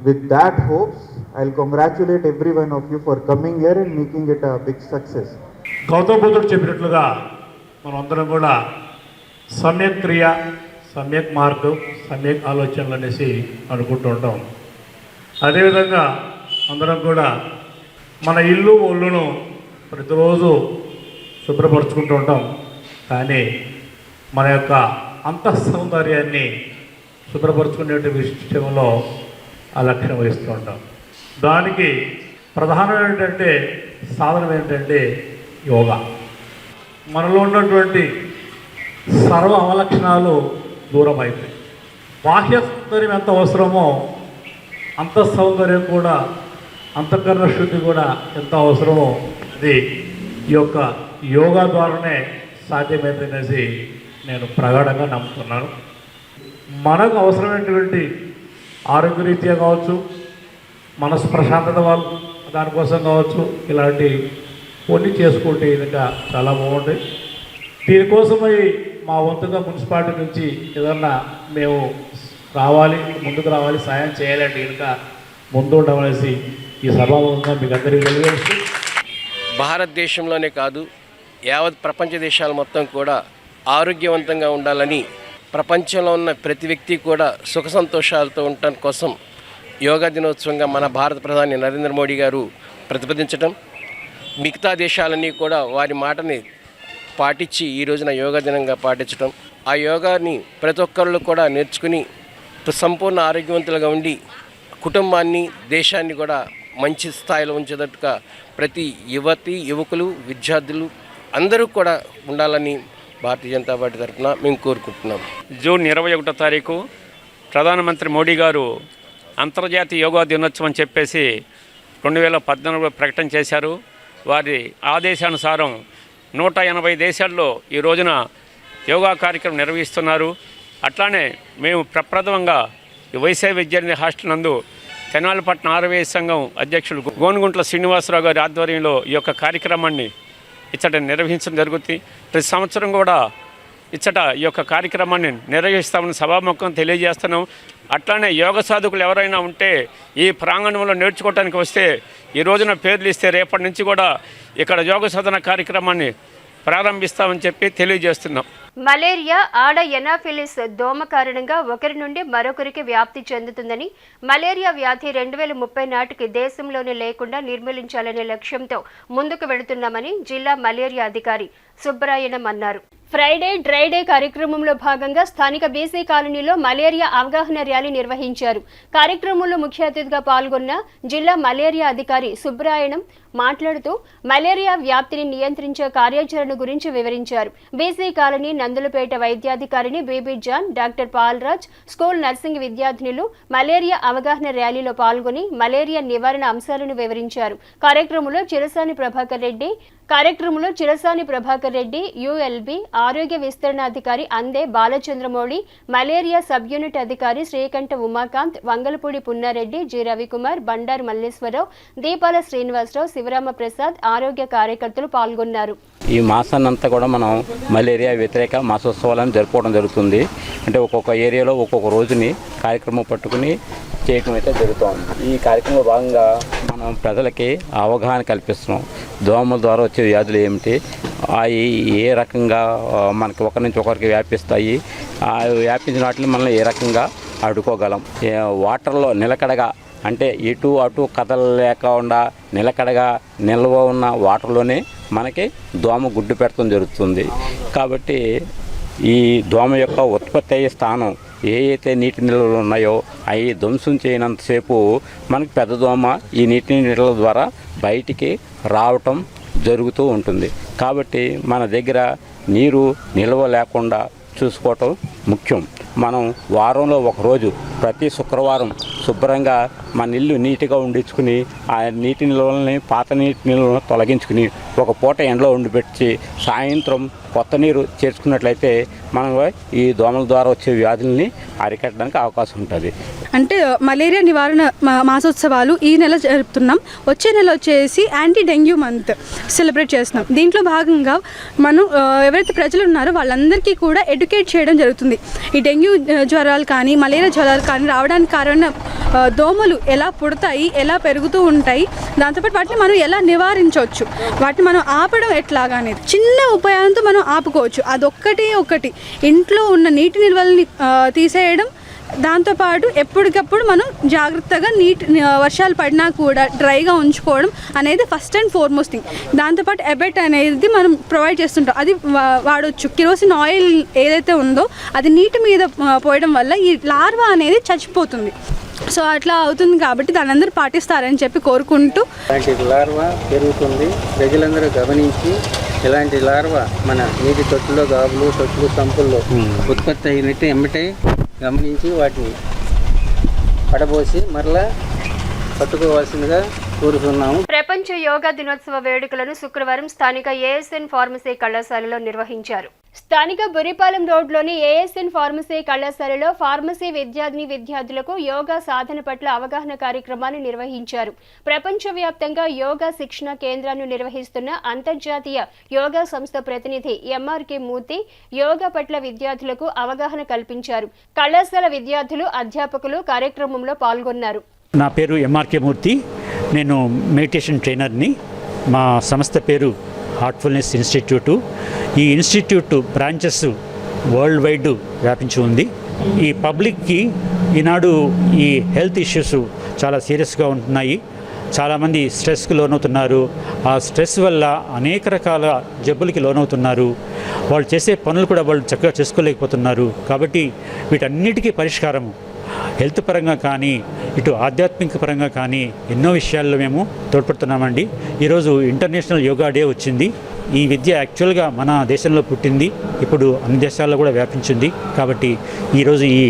With that hopes I will congratulate every one of you for coming here and making it a big success. Gautama బుద్ధుడు చెప్పినట్లుగా మనం అందరం కూడా సమ్యక్ క్రియ, సమ్యక్ మార్గం, సమ్యక్ ఆలోచనలు అనేసి అనుకుంటూ ఉంటాం. అదేవిధంగా అందరం కూడా మన ఇల్లు ఒళ్ళును ప్రతిరోజు శుభ్రపరుచుకుంటూ ఉంటాం, కానీ మన యొక్క అంతఃసౌందర్యాన్ని శుభ్రపరుచుకునే విషయంలో అలక్ష్యం వహిస్తూ ఉంటాం. దానికి ప్రధానం ఏంటంటే, సాధనం ఏంటంటే యోగా. మనలో ఉన్నటువంటి సర్వ అవలక్షణాలు దూరం అయిపోయి బాహ్య సౌందర్యం ఎంత అవసరమో అంతఃసౌందర్యం కూడా, అంతఃకరణ శుద్ధి కూడా ఎంత అవసరమో అది ఈ యొక్క యోగా ద్వారానే సాధ్యమైందనేసి నేను ప్రగాఢంగా నమ్ముతున్నాను. మనకు అవసరమైనటువంటి ఆరోగ్యరీత్యా కావచ్చు, మనసు ప్రశాంతత దానికోసం కావచ్చు, ఇలాంటి కొన్ని చేసుకుంటే ఇంకా చాలా బాగుంటాయి. దీనికోసమై మా వంతుగా మున్సిపాలిటీ నుంచి ఏదన్నా మేము ముందుకు రావాలి, సాయం చేయాలంటే ఇంకా ముందు ఉండమనేసి ఈ సభాముఖంగా మీకు అందరికీ తెలియజేస్తూ, భారతదేశంలోనే కాదు యావత్ ప్రపంచ దేశాలు మొత్తం కూడా ఆరోగ్యవంతంగా ఉండాలని, ప్రపంచంలో ఉన్న ప్రతి వ్యక్తి కూడా సుఖ సంతోషాలతో ఉండటం కోసం యోగా దినోత్సవంగా మన భారత ప్రధాని నరేంద్ర మోడీ గారు ప్రతిపాదించడం, మిగతా దేశాలన్నీ కూడా వారి మాటని పాటించి ఈ రోజున యోగా దినంగా పాటించడం, ఆ యోగాని ప్రతి ఒక్కళ్ళు కూడా నేర్చుకుని సంపూర్ణ ఆరోగ్యవంతులుగా ఉండి కుటుంబాన్ని, దేశాన్ని కూడా మంచి స్థాయిలో ఉంచేటట్టుగా ప్రతి యువకులు, విద్యార్థులు అందరూ కూడా ఉండాలని భారతీయ జనతా పార్టీ తరఫున మేము కోరుకుంటున్నాం. జూన్ 21వ తారీఖు ప్రధానమంత్రి మోడీ గారు అంతర్జాతీయ యోగా దినోత్సవం అని చెప్పేసి 2014లో ప్రకటన చేశారు. వారి ఆదేశానుసారం 180 దేశాల్లో ఈ రోజున యోగా కార్యక్రమం నిర్వహిస్తున్నారు. అట్లానే మేము ప్రప్రథమంగా ఈ వైశ్య విద్యార్థి హాస్టల్ నందు తెనాలిపట్నం ఆర్యవైశ్య సంఘం అధ్యక్షులు గోనుగుంట్ల శ్రీనివాసరావు గారి ఆధ్వర్యంలో ఈ యొక్క కార్యక్రమాన్ని ఇచ్చట నిర్వహించడం జరుగుతుంది. ప్రతి సంవత్సరం కూడా ఇచ్చట ఈ యొక్క కార్యక్రమాన్ని నిర్వహిస్తామని సభాముఖం తెలియజేస్తున్నాం. అట్లానే యోగ సాధకులు ఎవరైనా ఉంటే ఈ ప్రాంగణంలో నేర్చుకోవడానికి వస్తే ఈ రోజున పేర్లు ఇస్తే రేపటి నుంచి కూడా ఇక్కడ యోగ సాధన కార్యక్రమాన్ని ప్రారంభిస్తామని చెప్పి తెలియజేస్తున్నాం. మలేరియా ఆడ ఎనాఫిలిస్ దోమ కారణంగా ఒకరి నుండి మరొకరికి వ్యాప్తి చెందుతుందని, మలేరియా వ్యాధి 2030 నాటికి దేశంలోనే లేకుండా నిర్మూలించాలనే లక్ష్యంతో ముందుకు వెళుతున్నామని జిల్లా మలేరియా అధికారి సుబ్బరాయణం అన్నారు. ఫ్రైడే డ్రై డే కార్యక్రమంలో భాగంగా స్థానిక బీసీ కాలనీలో మలేరియా అవగాహన ర్యాలీ నిర్వహించారు. కార్యక్రమంలో ముఖ్య అతిథిగా పాల్గొన్న జిల్లా మలేరియా అధికారి సుబ్బరాయణం మాట్లాడుతూ మలేరియా వ్యాప్తిని నియంత్రించే కార్యాచరణ గురించి వివరించారు. బీసీ కాలనీ నందులపేట వైద్యాధికారిని Bibi Jan, doctor Palraj, school nursing విద్యార్థినులు మలేరియా అవగాహన ర్యాలీలో పాల్గొని మలేరియా నివారణ అంశాలను వివరించారు. కార్యక్రమంలో చిరసాని ప్రభాకర్ రెడ్డి, కార్యక్రమంలో చిరసాని ప్రభాకర్ రెడ్డి, యుఎల్బి ఆరోగ్య విస్తరణాధికారి అందే బాలచంద్రమౌళి, మలేరియా సబ్ యూనిట్ అధికారి శ్రీకంఠ ఉమాకాంత్, వంగలపూడి పున్నారెడ్డి, జి రవికుమార్, బండారు మల్లేశ్వరరావు, దీపాల శ్రీనివాసరావు, శివరామ ప్రసాద్ ఆరోగ్య కార్యకర్తలు పాల్గొన్నారు. ఈ మాసాన్నంతా కూడా మనం మలేరియా వ్యతిరేక మాసోత్సవాలను జరుపుకోవడం జరుగుతుంది. అంటే ఒక్కొక్క ఏరియాలో ఒక్కొక్క రోజుని కార్యక్రమం పట్టుకుని చేయటం అయితే జరుగుతుంది. ఈ కార్యక్రమంలో భాగంగా మనం ప్రజలకి అవగాహన కల్పిస్తున్నాం. దోమల ద్వారా వచ్చే వ్యాధులు ఏమిటి, అవి ఏ రకంగా మనకి ఒకరి నుంచి ఒకరికి వ్యాపిస్తాయి, ఆ వ్యాపించిన వాటిని మనం ఏ రకంగా అడ్డుకోగలం. వాటర్లో నిలకడగా అంటే ఇటు అటు కదలలేకుండా నిలకడగా నిల్వ ఉన్న వాటర్లోనే మనకి దోమ గుడ్డు పెట్టడం జరుగుతుంది. కాబట్టి ఈ దోమ యొక్క ఉత్పత్తి అయ్యే స్థానం అయితే నీటి నిల్వలు ఉన్నాయో అవి ధ్వంసం చేయనంతసేపు మనకి పెద్ద దోమ ఈ నీటి నిల్వల ద్వారా బయటికి రావటం జరుగుతూ ఉంటుంది. కాబట్టి మన దగ్గర నీరు నిల్వ లేకుండా చూసుకోవటం ముఖ్యం. మనం వారంలో ఒకరోజు ప్రతి శుక్రవారం శుభ్రంగా మన ఇల్లు నీట్గా ఉండించుకుని ఆ నీటి నిల్వలని పాత నీటి నిల్వలను తొలగించుకుని ఒక పూట ఎండలో ఉండిపెట్టి సాయంత్రం కొత్త నీరు చేర్చుకున్నట్లయితే మనం ఈ దోమల ద్వారా వచ్చే వ్యాధుల్ని అరికట్టడానికి అవకాశం ఉంటుంది. అంటే మలేరియా నివారణ మాసోత్సవాలు ఈ నెల జరుపుతున్నాం. వచ్చే నెల వచ్చేసి యాంటీ డెంగ్యూ మంత్ సెలబ్రేట్ చేస్తున్నాం. దీంట్లో భాగంగా మనం ఎవరైతే ప్రజలు ఉన్నారో వాళ్ళందరికీ కూడా ఎడ్యుకేట్ చేయడం జరుగుతుంది. ఈ డెంగ్యూ జ్వరాలు కానీ మలేరియా జ్వరాలు కానీ రావడానికి కారణం దోమలు ఎలా పుడతాయి, ఎలా పెరుగుతూ ఉంటాయి, దాంతోపాటు వాటిని మనం ఎలా నివారించవచ్చు, వాటిని మనం ఆపడం ఎట్లాగా అనేది చిన్న ఉపాయంతో మనం ఆపుకోవచ్చు. ఒకటి ఇంట్లో ఉన్న నీటి నిల్వల్ని తీసేయడం, దాంతోపాటు ఎప్పటికప్పుడు మనం జాగ్రత్తగా వర్షాలు పడినా కూడా డ్రైగా ఉంచుకోవడం అనేది ఫస్ట్ అండ్ ఫార్మోస్ట్ థింగ్. దాంతోపాటు ఎబెట్ అనేది మనం ప్రొవైడ్ చేస్తుంటాం, అది వాడవచ్చు. కిరోసిన్ ఆయిల్ ఏదైతే ఉందో అది నీటి మీద పోయడం వల్ల ఈ లార్వా అనేది చచ్చిపోతుంది. సో అట్లా అవుతుంది కాబట్టి దాని అందరూ పాటిస్తారని చెప్పి కోరుకుంటూ, ఇలాంటి లార్వా పెరుగుతుంది, ప్రజలందరూ గమనించి ఇలాంటి లార్వా మన నీటి తొట్టులో, గాబులు, తొట్టులు, సంపుల్లో ఉత్పత్తి అయినట్టు ఎమ్మటే గమనించి వాటిని పడబోసి మరలా పట్టుకోవాల్సిందిగా కోరుతున్నాము. ప్రపంచ యోగా దినోత్సవ వేడుకలను శుక్రవారం స్థానిక ఏఎస్ఎన్ ఫార్మసీ కళాశాలలో నిర్వహించారు. స్థానిక బురిపాలెం రోడ్లోని ఏఎస్ఎన్ ఫార్మసీ కళాశాలలో ఫార్మసీ విద్యార్థులకు యోగా సాధన పట్ల అవగాహన కార్యక్రమాన్ని నిర్వహించారు. ప్రపంచవ్యాప్తంగా యోగా శిక్షణ కేంద్రాన్ని నిర్వహిస్తున్న అంతర్జాతీయ యోగా సంస్థ ప్రతినిధి ఎంఆర్కే మూర్తి యోగా పట్ల విద్యార్థులకు అవగాహన కల్పించారు. కళాశాల విద్యార్థులు, అధ్యాపకులు కార్యక్రమంలో పాల్గొన్నారు. నా పేరు ఎంఆర్కే మూర్తి, నేను మెడిటేషన్ ట్రైనర్ని. మా సంస్థ పేరు హార్ట్ఫుల్నెస్ ఇన్స్టిట్యూటు. ఈ ఇన్స్టిట్యూట్ బ్రాంచెస్ వరల్డ్ వైడ్ వ్యాపించి ఉంది. ఈ పబ్లిక్కి ఈనాడు ఈ హెల్త్ ఇష్యూస్ చాలా సీరియస్గా ఉంటున్నాయి. చాలామంది స్ట్రెస్కి లోనవుతున్నారు. ఆ స్ట్రెస్ వల్ల అనేక రకాల జబ్బులకి లోనవుతున్నారు. వాళ్ళు చేసే పనులు కూడా వాళ్ళు చక్కగా చేసుకోలేకపోతున్నారు. కాబట్టి వీటన్నిటికీ పరిష్కారము హెల్త్ పరంగా కానీ ఇటు ఆధ్యాత్మిక పరంగా కానీ ఎన్నో విషయాల్లో మేము తోడ్పడుతున్నామండి. ఈరోజు ఇంటర్నేషనల్ యోగా డే వచ్చింది. ఈ విద్య యాక్చువల్గా మన దేశంలో పుట్టింది, ఇప్పుడు అన్ని దేశాల్లో కూడా వ్యాపించింది. కాబట్టి ఈరోజు ఈ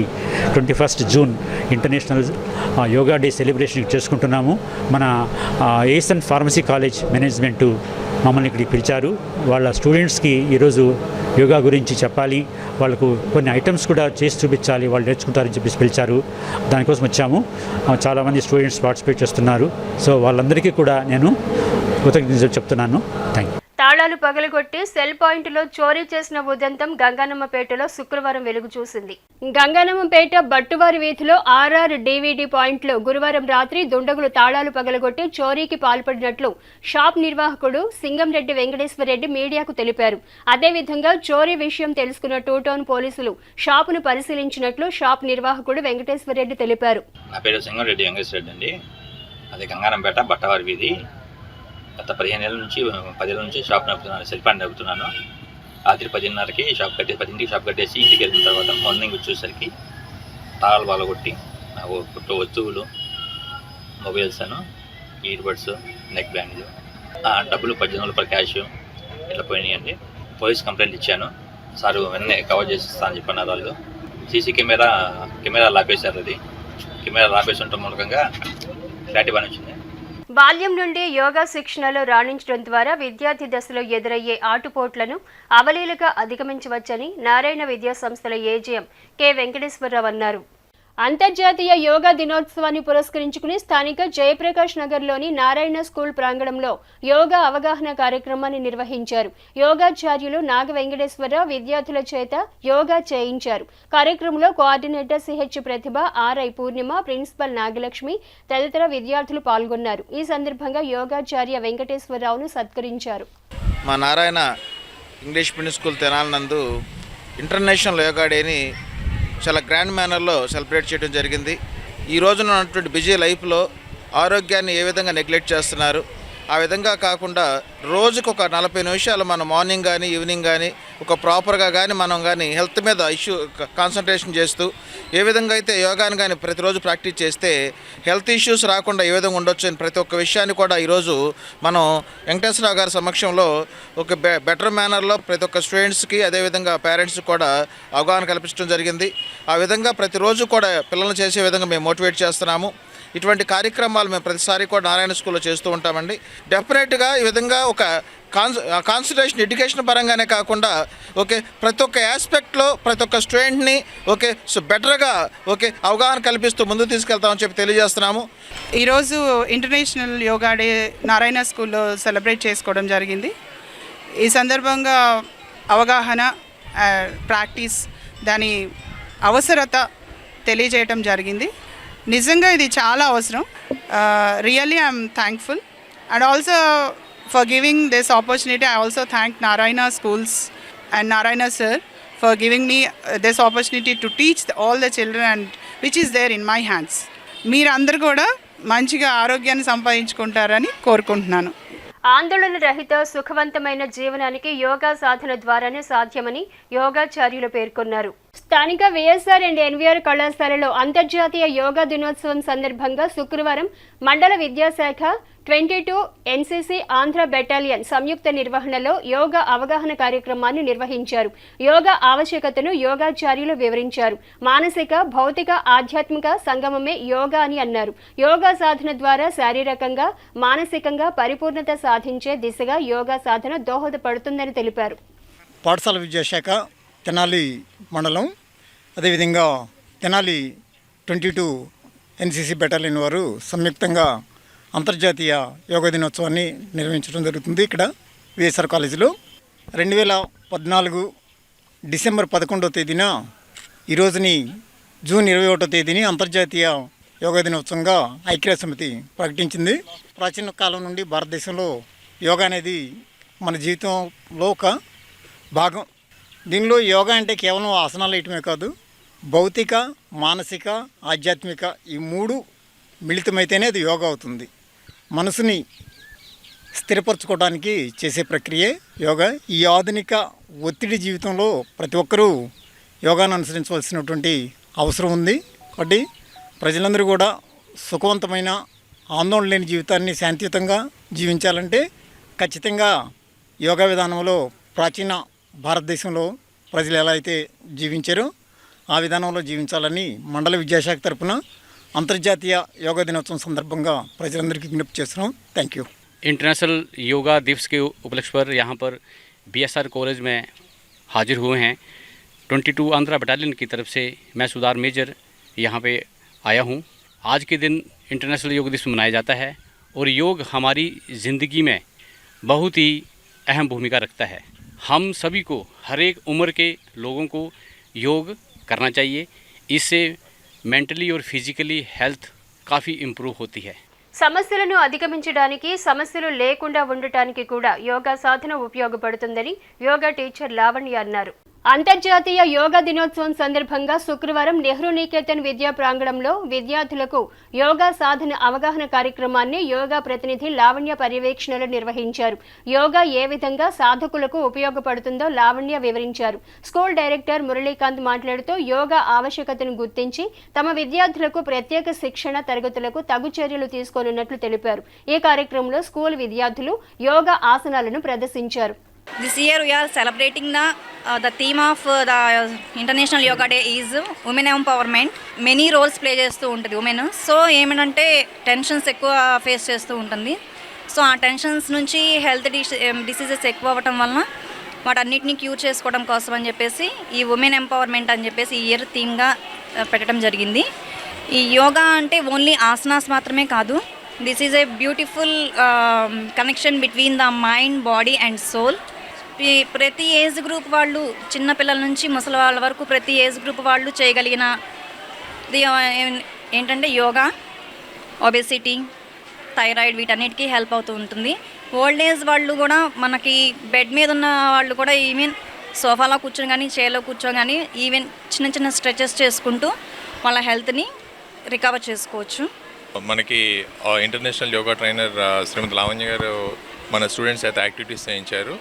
21 June international yoga day celebration చేసుకుంటున్నాము. మన ఏఎస్ఎన్ ఫార్మసీ కాలేజ్ మేనేజ్మెంటు మమ్మల్ని ఇక్కడికి పిలిచారు. వాళ్ళ స్టూడెంట్స్కి ఈరోజు యోగా గురించి చెప్పాలి, వాళ్ళకు కొన్ని ఐటమ్స్ కూడా చేసి చూపించాలి, వాళ్ళు నేర్చుకుంటారని చెప్పేసి పిలిచారు. దానికోసం వచ్చాము. చాలామంది స్టూడెంట్స్ పార్టిసిపేట్ చేస్తున్నారు. సో వాళ్ళందరికీ కూడా నేను కృతజ్ఞతలు చెప్తున్నాను. Thank you. తాళాలు పగలగొట్టి సెల్ పాయింట్లో చోరీ చేసిన ఉదంతం గంగానమ్మపేటలో శుక్రవారం వెలుగు చూసింది. గంగానమ్మపేట బట్టువారి వీధిలో ఆర్ఆర్ డివిడి పాయింట్లో గురువారం రాత్రి దుండగులు తాళాలు పగలగొట్టి చోరీకి పాల్పడినట్లు షాప్ నిర్వాహకుడు సింగంరెడ్డి వెంకటేశ్వరరెడ్డి మీడియాకు తెలిపారు. అదేవిధంగా చోరీ విషయం తెలుసుకున్న టూ టౌన్ పోలీసులు షాపును పరిశీలించినట్లు షాప్ నిర్వాహకుడు వెంకటేశ్వరరెడ్డి తెలిపారు. నా పేరు సింగంరెడ్డి వెంకటేశ్వరరెడ్డి అండి. అది గంగానమ్మపేట బట్టవారి వీధి. గత 15 ఏళ్ళ నుంచి 10 ఏళ్ళ నుంచి షాప్ నడుపుతున్నాను, సెల్ పాయింట్ నడుపుతున్నాను. రాత్రి 10:30కి షాప్ కట్టేసి 10ంటికి షాప్ కట్టేసి ఇంటికి వెళ్ళిన తర్వాత మార్నింగ్ వచ్చేసరికి తాళాలు బాలగొట్టి వస్తువులు, మొబైల్స్, ఇయర్ బడ్స్, నెక్ బ్యాండ్లు, డబ్బులు 18,000 రూపాయలు క్యాష్ ఇట్లా పోయినాయండి. పోలీస్ కంప్లైంట్ ఇచ్చాను. సార్ వెంటనే కవర్ చేసి ఇస్తానని చెప్పన్నారు వాళ్ళు. సీసీ కెమెరా లాపేశారు. అది కెమెరా లాపేసి ఉండటం మూలకంగా క్లారిటీ బాగా వచ్చింది. బాల్యం నుండి యోగా శిక్షణలో రాణించడం ద్వారా విద్యార్థి దశలో ఎదురయ్యే ఆటుపోట్లను అవలీలగా అధిగమించవచ్చని నారాయణ విద్యా సంస్థల ఏజీఎం కె వెంకటేశ్వరరావు అన్నారు. అంతర్జాతీయ యోగా దినోత్సవాన్ని పురస్కరించుకుని స్థానిక జయప్రకాష్ నగర్లోని నారాయణ స్కూల్ ప్రాంగణంలో యోగా అవగాహన కార్యక్రమాన్ని నిర్వహించారు. యోగాచార్యులు నాగ వెంకటేశ్వరరావు విద్యార్థుల చేత యోగా చేయించారు. కార్యక్రమంలో కోఆర్డినేటర్ సిహెచ్ ప్రతిభ, ఆర్ఐ పూర్ణిమ, ప్రిన్సిపల్ నాగలక్ష్మి తదితర విద్యార్థులు పాల్గొన్నారు. ఈ సందర్భంగా యోగాచార్య వెంకటేశ్వరరావును సత్కరించారు. మా Narayana English medium school Tenali నందు ఇంటర్నేషనల్ యోగా డేని చాలా గ్రాండ్ మేనర్లో సెలబ్రేట్ చేయడం జరిగింది. ఈ రోజున ఉన్నటువంటి బిజీ లైఫ్లో ఆరోగ్యాన్ని ఏ విధంగా నెగ్లెక్ట్ చేస్తున్నారు, ఆ విధంగా కాకుండా రోజుకు ఒక 40 నిమిషాలు మనం మార్నింగ్ కానీ ఈవినింగ్ కానీ ఒక ప్రాపర్గా కానీ మనం కానీ హెల్త్ మీద కాన్సన్ట్రేషన్ చేస్తూ ఏ విధంగా అయితే యోగాని కానీ ప్రతిరోజు ప్రాక్టీస్ చేస్తే హెల్త్ ఇష్యూస్ రాకుండా ఏ విధంగా ఉండొచ్చు అని ప్రతి ఒక్క విషయాన్ని కూడా ఈరోజు మనం వెంకటేశ్వరరావు గారి సమక్షంలో ఒక బెటర్ మేనర్లో ప్రతి ఒక్క స్టూడెంట్స్కి అదేవిధంగా పేరెంట్స్కి కూడా అవగాహన కల్పించడం జరిగింది. ఆ విధంగా ప్రతిరోజు కూడా పిల్లల్ని చేసే విధంగా మేము మోటివేట్ చేస్తున్నాము. ఇటువంటి కార్యక్రమాలు మేము ప్రతిసారి కూడా నారాయణ స్కూల్లో చేస్తూ ఉంటామండి. డెఫినెట్గా ఈ విధంగా ఒక కాన్సన్ట్రేషన్ ఎడ్యుకేషన్ పరంగానే కాకుండా ప్రతి ఒక్క ఆస్పెక్ట్లో ప్రతి ఒక్క స్టూడెంట్ని బెటర్గా అవగాహన కల్పిస్తూ ముందుకు తీసుకెళ్తామని చెప్పి తెలియజేస్తున్నాము. ఈరోజు ఇంటర్నేషనల్ యోగా డే నారాయణ స్కూల్లో సెలబ్రేట్ చేసుకోవడం జరిగింది. ఈ సందర్భంగా అవగాహన, ప్రాక్టీస్, దాని అవసరత తెలియజేయటం జరిగింది. నిజంగా ఇది చాలా అవసరం. Really I'm thankful and also for giving this opportunity. I also thank Narayana schools and Narayana sir for giving me this opportunity to teach all the children and which is there in my hands. మీరందరూ కూడా మంచిగా ఆరోగ్యాన్ని సంపాదించుకుంటారని కోరుకుంటున్నాను. ఆందోళన రహిత సుఖవంతమైన జీవనానికి యోగా సాధన ద్వారానే సాధ్యమని యోగాచార్యులు పేర్కొన్నారు. స్థానిక వైఎస్ఆర్ అండ్ ఎన్వీఆర్ కళాశాలలో అంతర్జాతీయ యోగా దినోత్సవం సందర్భంగా శుక్రవారం మండల విద్యాశాఖ 22 ఎన్సీసీ ఆంధ్ర బెటాలియన్ సంయుక్త నిర్వహణలో యోగా అవగాహన కార్యక్రమాన్ని నిర్వహించారు. యోగా ఆవశ్యకతను యోగాచార్యులు వివరించారు. మానసిక, భౌతిక, ఆధ్యాత్మిక సంగమమే యోగా అని అన్నారు. యోగా సాధన ద్వారా శారీరకంగా, మానసికంగా పరిపూర్ణత సాధించే దిశగా యోగా సాధన దోహదపడుతుందని తెలిపారు. పాఠశాల విద్యాశాఖ తెనాలి మండలం, అదేవిధంగా తెనాలి 22 ఎన్సీసీ బెటాలియన్ వారు సంయుక్తంగా అంతర్జాతీయ యోగా దినోత్సవాన్ని నిర్వహించడం జరుగుతుంది. ఇక్కడ విఎస్ఆర్ కాలేజీలో 2014 డిసెంబర్ 11వ తేదీన ఈరోజుని జూన్ 21వ తేదీని అంతర్జాతీయ యోగా దినోత్సవంగా ఐక్యరాజ్య సమితి ప్రకటించింది. ప్రాచీన కాలం నుండి భారతదేశంలో యోగా అనేది మన జీవితంలో ఒక భాగం. దీనిలో యోగా అంటే కేవలం ఆసనాలు వేయటమే కాదు, భౌతిక, మానసిక, ఆధ్యాత్మిక ఈ 3 మిళితమైతేనే అది యోగా అవుతుంది. మనసుని స్థిరపరచుకోవడానికి చేసే ప్రక్రియే యోగా. ఈ ఆధునిక ఒత్తిడి జీవితంలో ప్రతి ఒక్కరూ యోగాను అనుసరించవలసినటువంటి అవసరం ఉంది. కాబట్టి ప్రజలందరూ కూడా సుఖవంతమైన, ఆందోళన లేని జీవితాన్ని శాంతియుతంగా జీవించాలంటే ఖచ్చితంగా యోగా విధానంలో ప్రాచీన భారతదేశంలో ప్రజలు ఎలా అయితే జీవించారో ఆ విధానంలో జీవించాలని మండల విద్యాశాఖ తరపున అంతర్జాతీయ యోగా దినోత్సవం సందర్భంగా ప్రజలందరికీ విజ్ఞప్తి చేస్తున్నాం. Thank you. इंटरनेशनल योगा दिवस के उपलक्ष्य पर यहाँ पर बीएसआर कॉलेज में हाजिर हुए हैं. 22 आंध्रा बटालियन की तरफ से मैं सुधार मेजर यहाँ पे आया हूँ. आज के दिन इंटरनेशनल योग दिवस मनाया जाता है और योग हमारी ज़िंदगी में बहुत ही अहम भूमिका रखता है. हम सभी को, हर एक उम्र के लोगों को योग करना चाहिए. इससे मेंटली और फिजिकली हेल्थ काफ़ी इम्प्रूव होती है. సమస్యలను అధిగమించడానికి, సమస్యలు లేకుండా ఉండటానికి కూడా యోగా సాధన ఉపయోగపడుతుందని యోగా టీచర్ లావణ్య అన్నారు. అంతర్జాతీయ యోగా దినోత్సవం సందర్భంగా శుక్రవారం నెహ్రూ నికేతన్ విద్యా ప్రాంగణంలో విద్యార్థులకు యోగా సాధన అవగాహన కార్యక్రమాన్ని యోగా ప్రతినిధి లావణ్య పర్యవేక్షణలో నిర్వహించారు. యోగా ఏ విధంగా సాధకులకు ఉపయోగపడుతుందో లావణ్య వివరించారు. స్కూల్ డైరెక్టర్ మురళీకాంత్ మాట్లాడుతూ యోగా ఆవశ్యకతను గుర్తించి తమ విద్యార్థులకు ప్రత్యేక శిక్షణ తరగతులకు తగు చర్యలు తీసుకోనున్నట్లు తెలిపారు. ఈ కార్యక్రమంలో స్కూల్ విద్యార్థులు యోగా ఆసనాలను ప్రదర్శించారు. This year we are celebrating the theme of the International Yoga Day is women empowerment. Many roles play చేస్తూ ఉంటుంది ఉమెన్. సో ఏమంటే టెన్షన్స్ ఎక్కువ ఫేస్ చేస్తూ ఉంటుంది. సో ఆ టెన్షన్స్ నుంచి హెల్త్ డిసీజెస్ ఎక్కువ అవ్వటం వలన వాటన్నిటిని క్యూర్ చేసుకోవడం కోసం అని చెప్పేసి ఈ ఉమెన్ ఎంపవర్మెంట్ అని చెప్పేసి ఈ ఇయర్ థీమ్గా పెట్టడం జరిగింది. ఈ యోగా అంటే ఓన్లీ ఆసనాస్ మాత్రమే కాదు. This is a beautiful connection between the mind, body and soul. ప్రతి ఏజ్ గ్రూప్ వాళ్ళు, చిన్నపిల్లల నుంచి ముసలి వాళ్ళ వరకు ప్రతి ఏజ్ గ్రూప్ వాళ్ళు చేయగలిగిన ఏంటంటే యోగా, ఒబెసిటీ, థైరాయిడ్ వీటన్నిటికీ హెల్ప్ అవుతూ ఉంటుంది. ఓల్డ్ ఏజ్ వాళ్ళు కూడా, మనకి బెడ్ మీద ఉన్న వాళ్ళు కూడా ఈవెన్ సోఫాలో కూర్చొని కానీ, చైర్లో కూర్చొని కానీ ఈవెన్ చిన్న చిన్న స్ట్రెచెస్ చేసుకుంటూ వాళ్ళ హెల్త్ని రికవర్ చేసుకోవచ్చు. మనకి ఇంటర్నేషనల్ యోగా ట్రైనర్ శ్రీమతి లావణ్య గారు మన స్టూడెంట్స్ అయితే యాక్టివిటీస్ చేయించారు.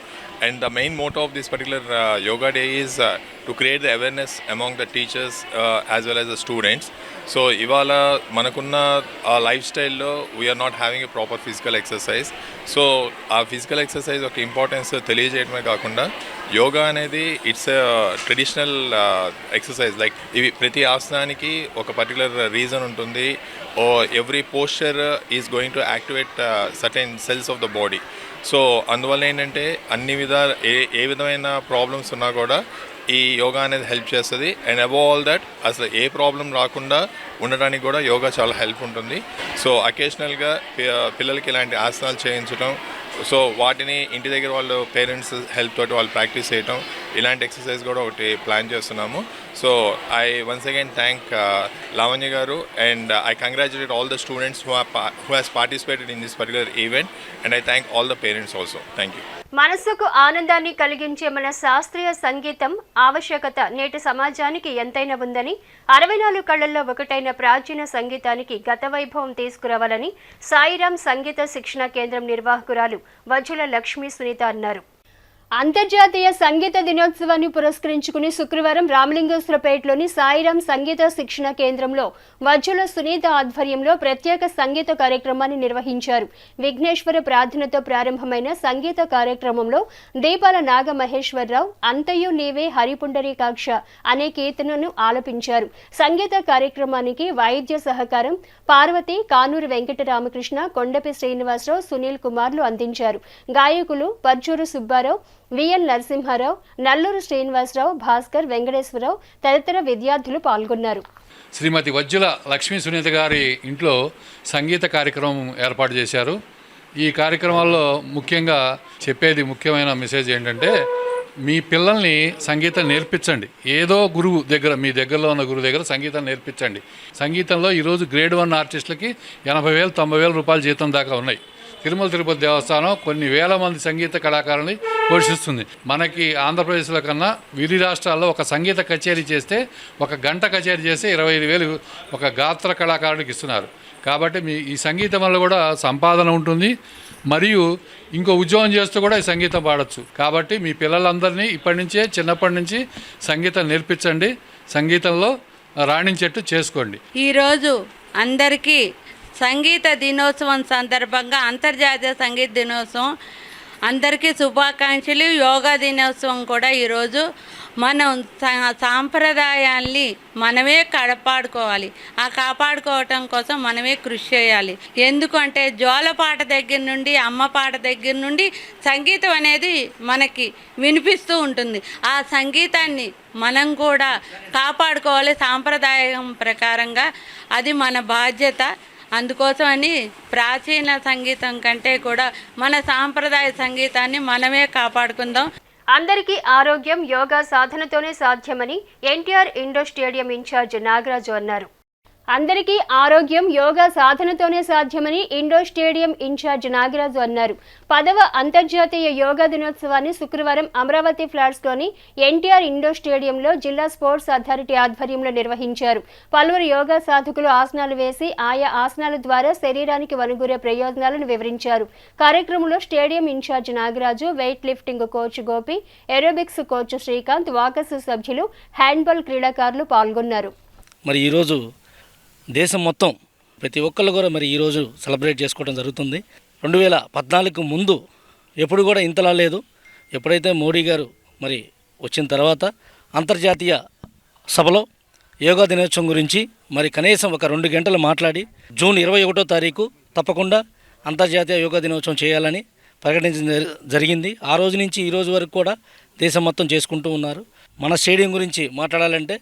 And the main motto of this particular yoga day is to create the awareness among the teachers as well as the students. So ఇవాళ మనకున్న లైఫ్ స్టైల్లో we are not having a proper physical exercise. So ఆ physical exercise ఒక importance తెలియజేయడమే కాకుండా యోగా అనేది it's traditional exercise. Like ఇవి ప్రతి ఆసనానికి ఒక పర్టికులర్ రీజన్ ఉంటుంది. Every posture is going to activate certain cells of the body. So అందువల్ల ఏంటంటే అన్ని విధాలు ఏ విధమైన ప్రాబ్లమ్స్ ఉన్నా కూడా ఈ యోగా అనేది హెల్ప్ చేస్తుంది. అండ్ అబౌవ్ ఆల్ దట్ అసలు ఏ ప్రాబ్లం రాకుండా ఉండడానికి కూడా యోగా చాలా హెల్ప్ ఉంటుంది. సో అకేషనల్గా పిల్లలకి ఇలాంటి ఆసనాలు చేయించడం, సో వాటిని ఇంటి దగ్గర వాళ్ళు పేరెంట్స్ హెల్ప్ తోటి వాళ్ళు ప్రాక్టీస్ చేయటం, ఇలాంటి ఎక్సర్సైజ్ కూడా ఒకటి ప్లాన్ చేస్తున్నాము. So I once again thank Lavanya గారు and I congratulate all the students who has participated in this particular event and I thank all the parents also. Thank you. మనసుకు ఆనందాన్ని కలిగించే మన శాస్త్రీయ సంగీతం ఆవశ్యకత నేటి సమాజానికి ఎంతైనా ఉందని, 64 కళల్లో ఒకటైన ప్రాచీన సంగీతానికి గత వైభవం తీసుకురావాలని సాయిరాం సంగీత శిక్షణ కేంద్రం నిర్వాహకురాలు వజ్జుల లక్ష్మీ సునీత అన్నారు. అంతర్జాతీయ సంగీత దినోత్సవాన్ని పురస్కరించుకుని శుక్రవారం రామలింగేశ్వరపేటలోని సాయిరాం సంగీత శిక్షణ కేంద్రంలో వజ్జుల సునీత ఆధ్వర్యంలో ప్రత్యేక సంగీత కార్యక్రమాన్ని నిర్వహించారు. విఘ్నేశ్వర ప్రార్థనతో ప్రారంభమైన సంగీత కార్యక్రమంలో దీపాల నాగ మహేశ్వరరావు అంతయు నీవే హరిపుండరీకాక్ష అనే కీర్తనను ఆలపించారు. సంగీత కార్యక్రమానికి వాయిద్య సహకారం పార్వతి, కానూరు వెంకటరామకృష్ణ, కొండపి శ్రీనివాసరావు, సునీల్ కుమార్లు అందించారు. గాయకులు పర్చూరు సుబ్బారావు, విఎన్ నరసింహారావు, నల్లూరు శ్రీనివాసరావు, భాస్కర్, వెంకటేశ్వరరావు తదితర విద్యార్థులు పాల్గొన్నారు. శ్రీమతి వజ్జుల లక్ష్మీ సునీత గారి ఇంట్లో సంగీత కార్యక్రమం ఏర్పాటు చేశారు. ఈ కార్యక్రమాల్లో ముఖ్యంగా చెప్పేది ముఖ్యమైన మెసేజ్ ఏంటంటే, మీ పిల్లల్ని సంగీతం నేర్పించండి. ఏదో గురువు దగ్గర, మీ దగ్గరలో ఉన్న గురువు దగ్గర సంగీతం నేర్పించండి. సంగీతంలో ఈరోజు గ్రేడ్ 1 ఆర్టిస్టులకి 80,000, 90,000 రూపాయల జీతం దాకా ఉన్నాయి. తిరుమల తిరుపతి దేవస్థానం కొన్ని వేల మంది సంగీత కళాకారుల్ని పోషిస్తుంది. మనకి ఆంధ్రప్రదేశ్లో కన్నా విరి రాష్ట్రాల్లో ఒక సంగీత కచేరీ చేస్తే, ఒక గంట కచేరీ చేస్తే 25,000 ఒక గాత్ర కళాకారుడికి ఇస్తున్నారు. కాబట్టి మీ ఈ సంగీతం వల్ల కూడా సంపాదన ఉంటుంది, మరియు ఇంకో ఉద్యోగం చేస్తూ కూడా ఈ సంగీతం పాడొచ్చు. కాబట్టి మీ పిల్లలందరినీ ఇప్పటి నుంచే, చిన్నప్పటి నుంచి సంగీతం నేర్పించండి, సంగీతంలో రాణించేట్టు చేసుకోండి. ఈరోజు అందరికీ సంగీత దినోత్సవం సందర్భంగా, అంతర్జాతీయ సంగీత దినోత్సవం అందరికీ శుభాకాంక్షలు. యోగా దినోత్సవం కూడా ఈరోజు. మనం సాంప్రదాయాల్ని మనమే కాపాడుకోవాలి. ఆ కాపాడుకోవటం కోసం మనమే కృషి చేయాలి. ఎందుకంటే జోలపాట దగ్గర నుండి, అమ్మ పాట దగ్గర నుండి సంగీతం అనేది మనకి వినిపిస్తూ ఉంటుంది. ఆ సంగీతాన్ని మనం కూడా కాపాడుకోవాలి సాంప్రదాయం ప్రకారంగా. అది మన బాధ్యత. అందుకోసమని ప్రాచీన సంగీతం కంటే కూడా మన సాంప్రదాయ సంగీతాన్ని మనమే కాపాడుకుందాం. అందరికీ ఆరోగ్యం యోగా సాధనతోనే సాధ్యమని NTR indoor stadium in charge Nagaraju అన్నారు. అందరికీ ఆరోగ్యం యోగా సాధనతోనే సాధ్యమని ఇండోర్ స్టేడియం ఇన్ఛార్జ్ నాగరాజు అన్నారు. 10వ అంతర్జాతీయ యోగా దినోత్సవాన్ని శుక్రవారం అమరావతి ఫ్లాట్స్లోని ఎన్టీఆర్ ఇండోర్ స్టేడియంలో జిల్లా స్పోర్ట్స్ అథారిటీ ఆధ్వర్యంలో నిర్వహించారు. పలువురు యోగా సాధకులు ఆసనాలు వేసి ఆయా ఆసనాల ద్వారా శరీరానికి వనగూరే ప్రయోజనాలను వివరించారు. కార్యక్రమంలో stadium in charge Nagaraju, weight lifting coach Gopi, aerobics coach Srikanth, walkers సభ్యులు, హ్యాండ్బాల్ క్రీడాకారులు పాల్గొన్నారు. మరి ఈరోజు దేశం మొత్తం ప్రతి ఒక్కళ్ళు కూడా మరి ఈరోజు సెలబ్రేట్ చేసుకోవడం జరుగుతుంది. 2014 ముందు ఎప్పుడు కూడా ఇంతలా లేదు. ఎప్పుడైతే మోడీ గారు మరి వచ్చిన తర్వాత అంతర్జాతీయ సభలో యోగా దినోత్సవం గురించి మరి కనీసం ఒక 2 గంటలు మాట్లాడి జూన్ 21వ తారీఖు తప్పకుండా అంతర్జాతీయ యోగా దినోత్సవం చేయాలని ప్రకటించడం జరిగింది. ఆ రోజు నుంచి ఈ రోజు వరకు కూడా దేశం మొత్తం చేసుకుంటూ ఉన్నారు. మన స్టేడియం గురించి మాట్లాడాలంటే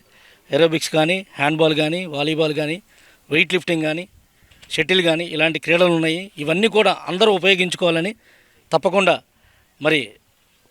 ఏరోబిక్స్ కానీ, హ్యాండ్బాల్ కానీ, వాలీబాల్ కానీ, వెయిట్ లిఫ్టింగ్ కానీ, షటిల్ కానీ ఇలాంటి క్రీడలు ఉన్నాయి. ఇవన్నీ కూడా అందరూ ఉపయోగించుకోవాలని తప్పకుండా మరి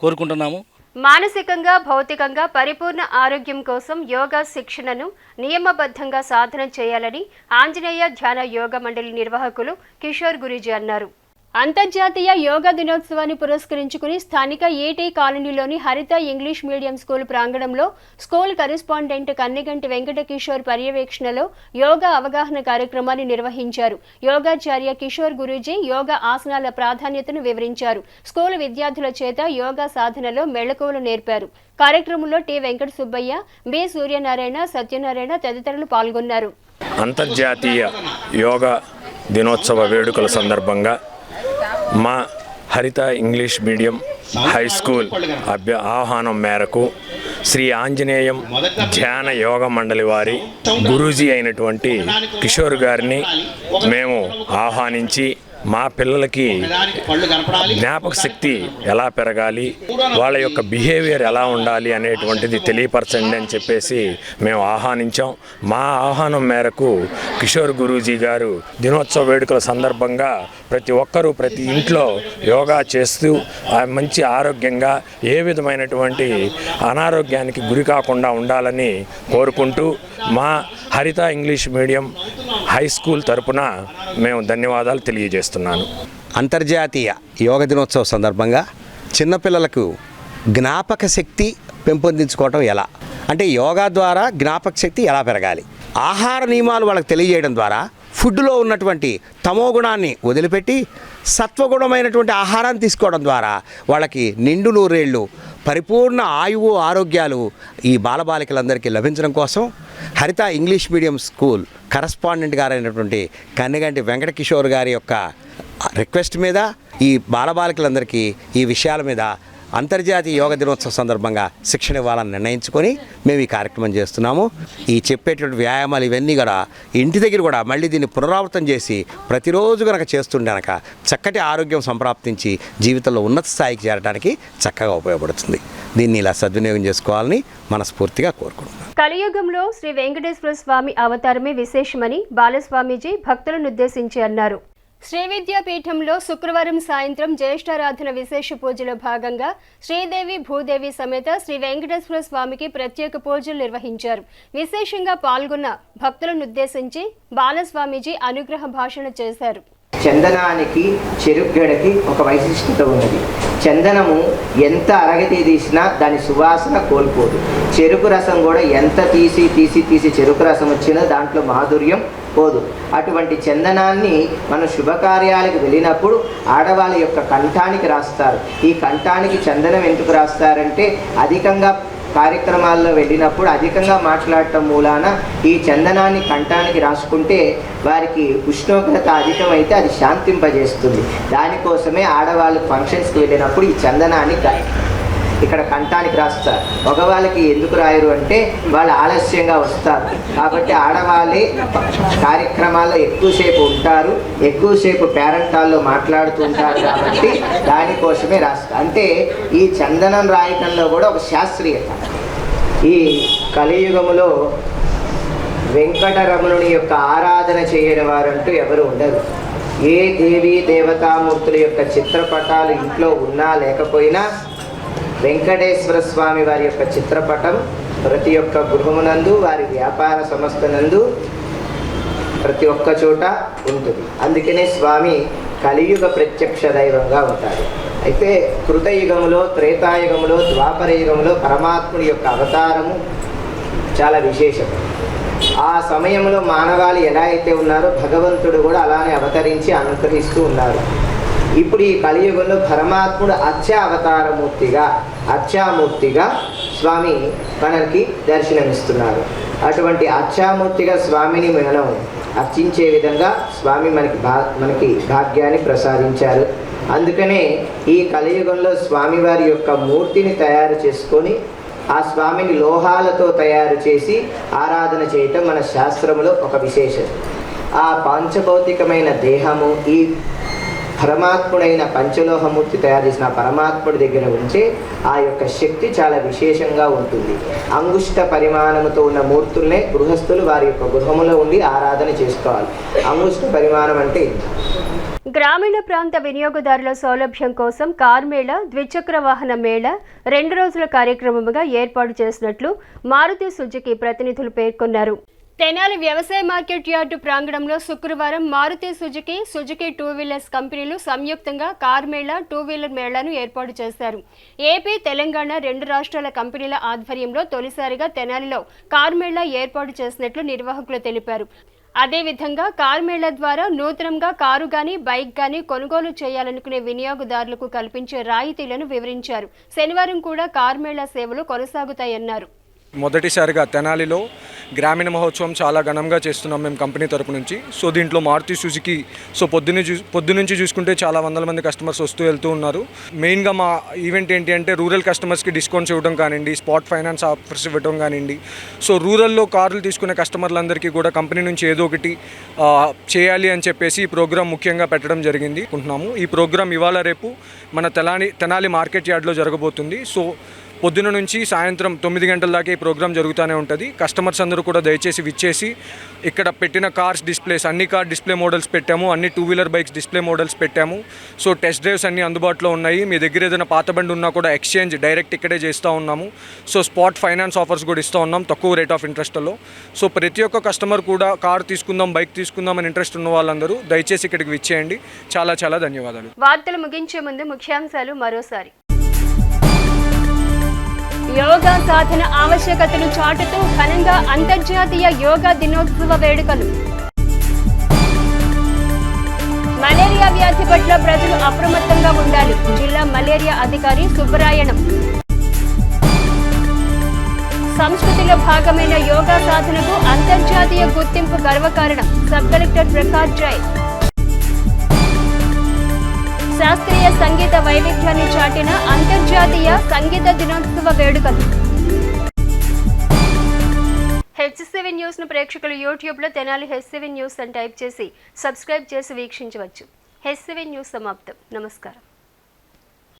కోరుకుంటున్నాము. మానసికంగా భౌతికంగా పరిపూర్ణ ఆరోగ్యం కోసం యోగా శిక్షణను నియమబద్ధంగా సాధన చేయాలని ఆంజనేయ ధ్యాన యోగ మండలి నిర్వాహకులు కిషోర్ గురూజీ అన్నారు. అంతర్జాతీయ యోగా దినోత్సవాన్ని పురస్కరించుకుని స్థానిక ఏటీ కాలనీలోని హరిత ఇంగ్లీష్ మీడియం స్కూల్ ప్రాంగణంలో స్కూల్ కరెస్పాండెంట్ కన్నెగంటి వెంకట కిషోర్ పర్యవేక్షణలో యోగా అవగాహన కార్యక్రమాన్ని నిర్వహించారు. యోగాచార్య కిషోర్ గురూజీ యోగా ఆసనాల ప్రాధాన్యతను వివరించారు. స్కూల్ విద్యార్థుల చేత యోగా సాధనలో మెళకువలు నేర్పారు. కార్యక్రమంలో టి వెంకట సుబ్బయ్య, బి సూర్యనారాయణ, సత్యనారాయణ తదితరులు పాల్గొన్నారు. అంతర్జాతీయ యోగా దినోత్సవ వేడుకల సందర్భంగా మా హరిత ఇంగ్లీష్ మీడియం హై స్కూల్ ఆహ్వానం మేరకు శ్రీ ఆంజనేయం ధ్యాన యోగ మండలి వారి గురూజీ అయినటువంటి కిషోర్ గారిని మేము ఆహ్వానించి మా పిల్లలకి జ్ఞాపక శక్తి ఎలా పెరగాలి, వాళ్ళ యొక్క బిహేవియర్ ఎలా ఉండాలి అనేటువంటిది తెలియపరచండి అని చెప్పేసి మేము ఆహ్వానించాం. మా ఆహ్వానం మేరకు కిషోర్ గురూజీ గారు దినోత్సవ వేడుకల సందర్భంగా ప్రతి ఒక్కరూ ప్రతి ఇంట్లో యోగా చేస్తూ మంచి ఆరోగ్యంగా ఏ విధమైనటువంటి అనారోగ్యానికి గురి కాకుండా ఉండాలని కోరుకుంటూ మా హరిత ఇంగ్లీష్ మీడియం హై స్కూల్ తరపున మేము ధన్యవాదాలు తెలియజేస్తున్నాను. అంతర్జాతీయ యోగా దినోత్సవం సందర్భంగా చిన్నపిల్లలకు జ్ఞాపక శక్తి పెంపొందించుకోవటం ఎలా అంటే యోగా ద్వారా జ్ఞాపక శక్తి ఎలా పెరగాలి, ఆహార నియమాలు వాళ్ళకి తెలియజేయడం ద్వారా ఫుడ్లో ఉన్నటువంటి తమో గుణాన్ని వదిలిపెట్టి సత్వగుణమైనటువంటి ఆహారాన్ని తీసుకోవడం ద్వారా వాళ్ళకి నిండు నూరేళ్ళు పరిపూర్ణ ఆయువు ఆరోగ్యాలు ఈ బాలబాలికలందరికీ లభించడం కోసం Haritha English medium school correspondent గారైనటువంటి కన్నెగంటి వెంకట కిషోర్ గారి యొక్క రిక్వెస్ట్ మీద ఈ బాలబాలికలందరికీ ఈ విషయాల మీద అంతర్జాతీయ యోగా దినోత్సవం సందర్భంగా శిక్షణ ఇవ్వాలని నిర్ణయించుకొని మేము ఈ కార్యక్రమం చేస్తున్నాము. ఈ చెప్పేటువంటి వ్యాయామాలు ఇవన్నీ కూడా ఇంటి దగ్గర కూడా మళ్ళీ దీన్ని పునరావృతం చేసి ప్రతిరోజు కనుక చేస్తుండే కనుక చక్కటి ఆరోగ్యం సంప్రాప్తించి జీవితంలో ఉన్నత స్థాయికి చేరడానికి చక్కగా ఉపయోగపడుతుంది. దీన్ని ఇలా సద్వినియోగం చేసుకోవాలని మనస్ఫూర్తిగా కోరుకుంటున్నాను. కలియుగంలో శ్రీ వెంకటేశ్వర స్వామి అవతారమే విశేషమని బాలస్వామీజీ భక్తులను ఉద్దేశించి అన్నారు. శ్రీ విద్యాపీఠంలో శుక్రవారం సాయంత్రం జ్యేష్ఠారాధన విశేష పూజలో భాగంగా శ్రీదేవి భూదేవి సమేత శ్రీ వెంకటేశ్వర స్వామికి ప్రత్యేక పూజలు నిర్వహించారు. విశేషంగా పాల్గొన్న భక్తులను ఉద్దేశించి బాలస్వామీజీ అనుగ్రహ భాషణ చేశారు. చందనానికి చెరుగ్గడకి ఒక వైశిష్టత ఉన్నది. చందనము ఎంత అరగతి తీసినా దాని సువాసన కోల్పోదు. చెరుకు రసం కూడా ఎంత తీసి చెరుకు రసం వచ్చినా దాంట్లో మాధుర్యం పోదు. అటువంటి చందనాన్ని మనం శుభకార్యాలకు వెళ్ళినప్పుడు ఆడవాళ్ళ యొక్క కంఠానికి రాస్తారు. ఈ కంఠానికి చందనం ఎందుకు రాస్తారంటే అధికంగా కార్యక్రమాల్లో వెళ్ళినప్పుడు అధికంగా మాట్లాడటం మూలాన ఈ చందనాన్ని కంఠానికి రాసుకుంటే వారికి ఉష్ణోగ్రత అధికమైతే అది శాంతింపజేస్తుంది. దానికోసమే ఆడవాళ్ళు ఫంక్షన్స్కి వెళ్ళినప్పుడు ఈ చందనాన్ని ఇక్కడ కంఠానికి రాస్తారు. మగవాళ్ళకి ఎందుకు రాయరు అంటే వాళ్ళు ఆలస్యంగా వస్తారు కాబట్టి ఆడవాళ్ళే కార్యక్రమాల్లో ఎక్కువసేపు ఉంటారు, ఎక్కువసేపు పేరెంటాల్లో మాట్లాడుతూ ఉంటారు కాబట్టి దానికోసమే రాస్తారు. అంటే ఈ చందనం రాయటంలో కూడా ఒక శాస్త్రీయత. ఈ కలియుగములో వెంకటరమణుని యొక్క ఆరాధన చేయని వారంటూ ఎవరు ఉండరు. ఏ దేవీ దేవతామూర్తుల యొక్క చిత్రపటాలు ఇంట్లో ఉన్నా లేకపోయినా వెంకటేశ్వర స్వామి వారి యొక్క చిత్రపటం ప్రతి ఒక్క గృహమునందు వారి వ్యాపార సంస్థనందు ప్రతి ఒక్క చోట ఉంటుంది. అందుకనే స్వామి కలియుగ ప్రత్యక్ష దైవంగా ఉంటారు. అయితే కృతయుగములో, త్రేతాయుగములో, ద్వాపర యుగములో పరమాత్ముడి యొక్క అవతారము చాలా విశేషం. ఆ సమయంలో మానవాళి ఎలా అయితే ఉన్నారో భగవంతుడు కూడా అలానే అవతరించి అనుగ్రహిస్తూ ఉన్నారు. ఇప్పుడు ఈ కలియుగంలో పరమాత్ముడు అర్చామూర్తిగా స్వామి మనకి దర్శనమిస్తున్నారు. అటువంటి అర్చామూర్తిగా స్వామిని మనం అర్చించే విధంగా స్వామి మనకి భాగ్యాన్ని ప్రసాదించారు. అందుకనే ఈ కలియుగంలో స్వామివారి యొక్క మూర్తిని తయారు చేసుకొని ఆ స్వామిని లోహాలతో తయారు చేసి ఆరాధన చేయటం మన శాస్త్రంలో ఒక విశేషం. ఆ పంచభౌతికమైన దేహము ఈ పరమాత్ముడైన పంచలోహమూర్తి తయారు చేసిన పరమాత్ముడి దగ్గర ఉంటే ఆ యొక్క శక్తి చాలా విశేషంగా ఉంటుంది. అంగుష్ట పరిమాణముతో ఉన్న మూర్తుల్నే గృహస్థులు వారి యొక్క గృహములో ఉండి ఆరాధన చేసుకోవాలి. అంగుష్ట పరిమాణం అంటే గ్రామీణ ప్రాంత వినియోగదారుల సౌలభ్యం కోసం కార్ మేళా, ద్విచక్ర వాహన మేళా 2 రోజుల కార్యక్రమంగా ఏర్పాటు చేసినట్లు మారుతి సుజుకి ప్రతినిధులు పేర్కొన్నారు. తెనాలి వ్యవసాయ మార్కెట్ యార్డు ప్రాంగణంలో శుక్రవారం మారుతి సుజుకి, సుజుకి 2 వీలర్స్ కంపెనీలు సంయుక్తంగా కార్ మేళా, 2 వీలర్ మేళాను ఏర్పాటు చేశారు. ఏపీ, తెలంగాణ 2 రాష్ట్రాల కంపెనీల ఆధ్వర్యంలో తొలిసారిగా తెనాలిలో కార్ మేళా ఏర్పాటు చేసినట్లు నిర్వాహకులు తెలిపారు. అదేవిధంగా కార్ మేళా ద్వారా నూతనంగా కారు గాని, బైక్ గాని కొనుగోలు చేయాలనుకునే వినియోగదారులకు కల్పించే రాయితీలను వివరించారు. శనివారం కూడా కార్ మేళా సేవలు కొనసాగుతాయన్నారు. మొదటిసారిగా తెనాలిలో గ్రామీణ మహోత్సవం చాలా ఘనంగా చేస్తున్నాం మేము కంపెనీ తరపు నుంచి. సో దీంట్లో మారుతి సుజుకి పొద్దునుంచి చూసుకుంటే చాలా వందల మంది కస్టమర్స్ వస్తూ వెళ్తూ ఉన్నారు. మెయిన్గా మా ఈవెంట్ ఏంటి అంటే రూరల్ కస్టమర్స్కి డిస్కౌంట్స్ ఇవ్వడం కానివ్వండి, స్పాట్ ఫైనాన్స్ ఆఫర్స్ ఇవ్వడం కానివ్వండి. సో రూరల్లో కార్లు తీసుకునే కస్టమర్లందరికీ కూడా కంపెనీ నుంచి ఏదో ఒకటి చేయాలి అని చెప్పేసి ఈ ప్రోగ్రాం ముఖ్యంగా పెట్టడం జరిగింది అనుకుంటున్నాము. ఈ ప్రోగ్రాం ఇవాళ రేపు మన తెనాలి మార్కెట్ యార్డ్లో జరగబోతుంది. సో పొద్దున నుంచి సాయంత్రం 9 గంటల దాకా ఈ ప్రోగ్రాం జరుగుతూనే ఉంటుంది. కస్టమర్స్ అందరూ కూడా దయచేసి విచ్చేసి ఇక్కడ పెట్టిన కార్స్ డిస్ప్లేస్, అన్ని కార్ డిస్ప్లే మోడల్స్ పెట్టాము, అన్ని 2 వీలర్ బైక్స్ డిస్ప్లే మోడల్స్ పెట్టాము. సో టెస్ట్ డ్రైవ్స్ అన్ని అందుబాటులో ఉన్నాయి. మీ దగ్గర ఏదైనా పాత బండి ఉన్నా కూడా ఎక్స్చేంజ్ డైరెక్ట్ ఇక్కడే చేస్తూ ఉన్నాము. సో స్పాట్ ఫైనాన్స్ ఆఫర్స్ కూడా ఇస్తూ ఉన్నాం తక్కువ రేట్ ఆఫ్ ఇంట్రెస్ట్లో. సో ప్రతి ఒక్క కస్టమర్ కూడా కార్ తీసుకుందాం, బైక్ తీసుకుందాం అని ఇంట్రెస్ట్ ఉన్న వాళ్ళందరూ దయచేసి ఇక్కడికి విచ్చేయండి. చాలా చాలా ధన్యవాదాలు. వార్తలు ముగించే ముందు ముఖ్యాంశాలు మరోసారి. యోగా సాధన ఆవశ్యకతను చాటుతూ ఘనంగా అంతర్జాతీయ యోగా దినోత్సవ వేడుకలు. మలేరియా వ్యాధి పట్ల ప్రజలు అప్రమత్తంగా ఉండాలి. జిల్లా మలేరియా అధికారి సుబ్బరాయణం. సంస్కృతిలో భాగమైన యోగా సాధనకు అంతర్జాతీయ గుర్తింపు గర్వకారణం. సబ్ కలెక్టర్ ప్రకాష్ జై. శాస్త్రీయ సంగీత వైవిధ్యాన్ని చాటిన అంతర్జాతీయ సంగీత దినోత్సవ వేడుకలు. H7 న్యూస్ ను ప్రేక్షకులు యూట్యూబ్ లో తెనాలి H7 న్యూస్ అని టైప్ చేసి సబ్స్క్రైబ్ చేసి వీక్షించవచ్చు. H7 న్యూస్ సమాప్తం. నమస్కారం.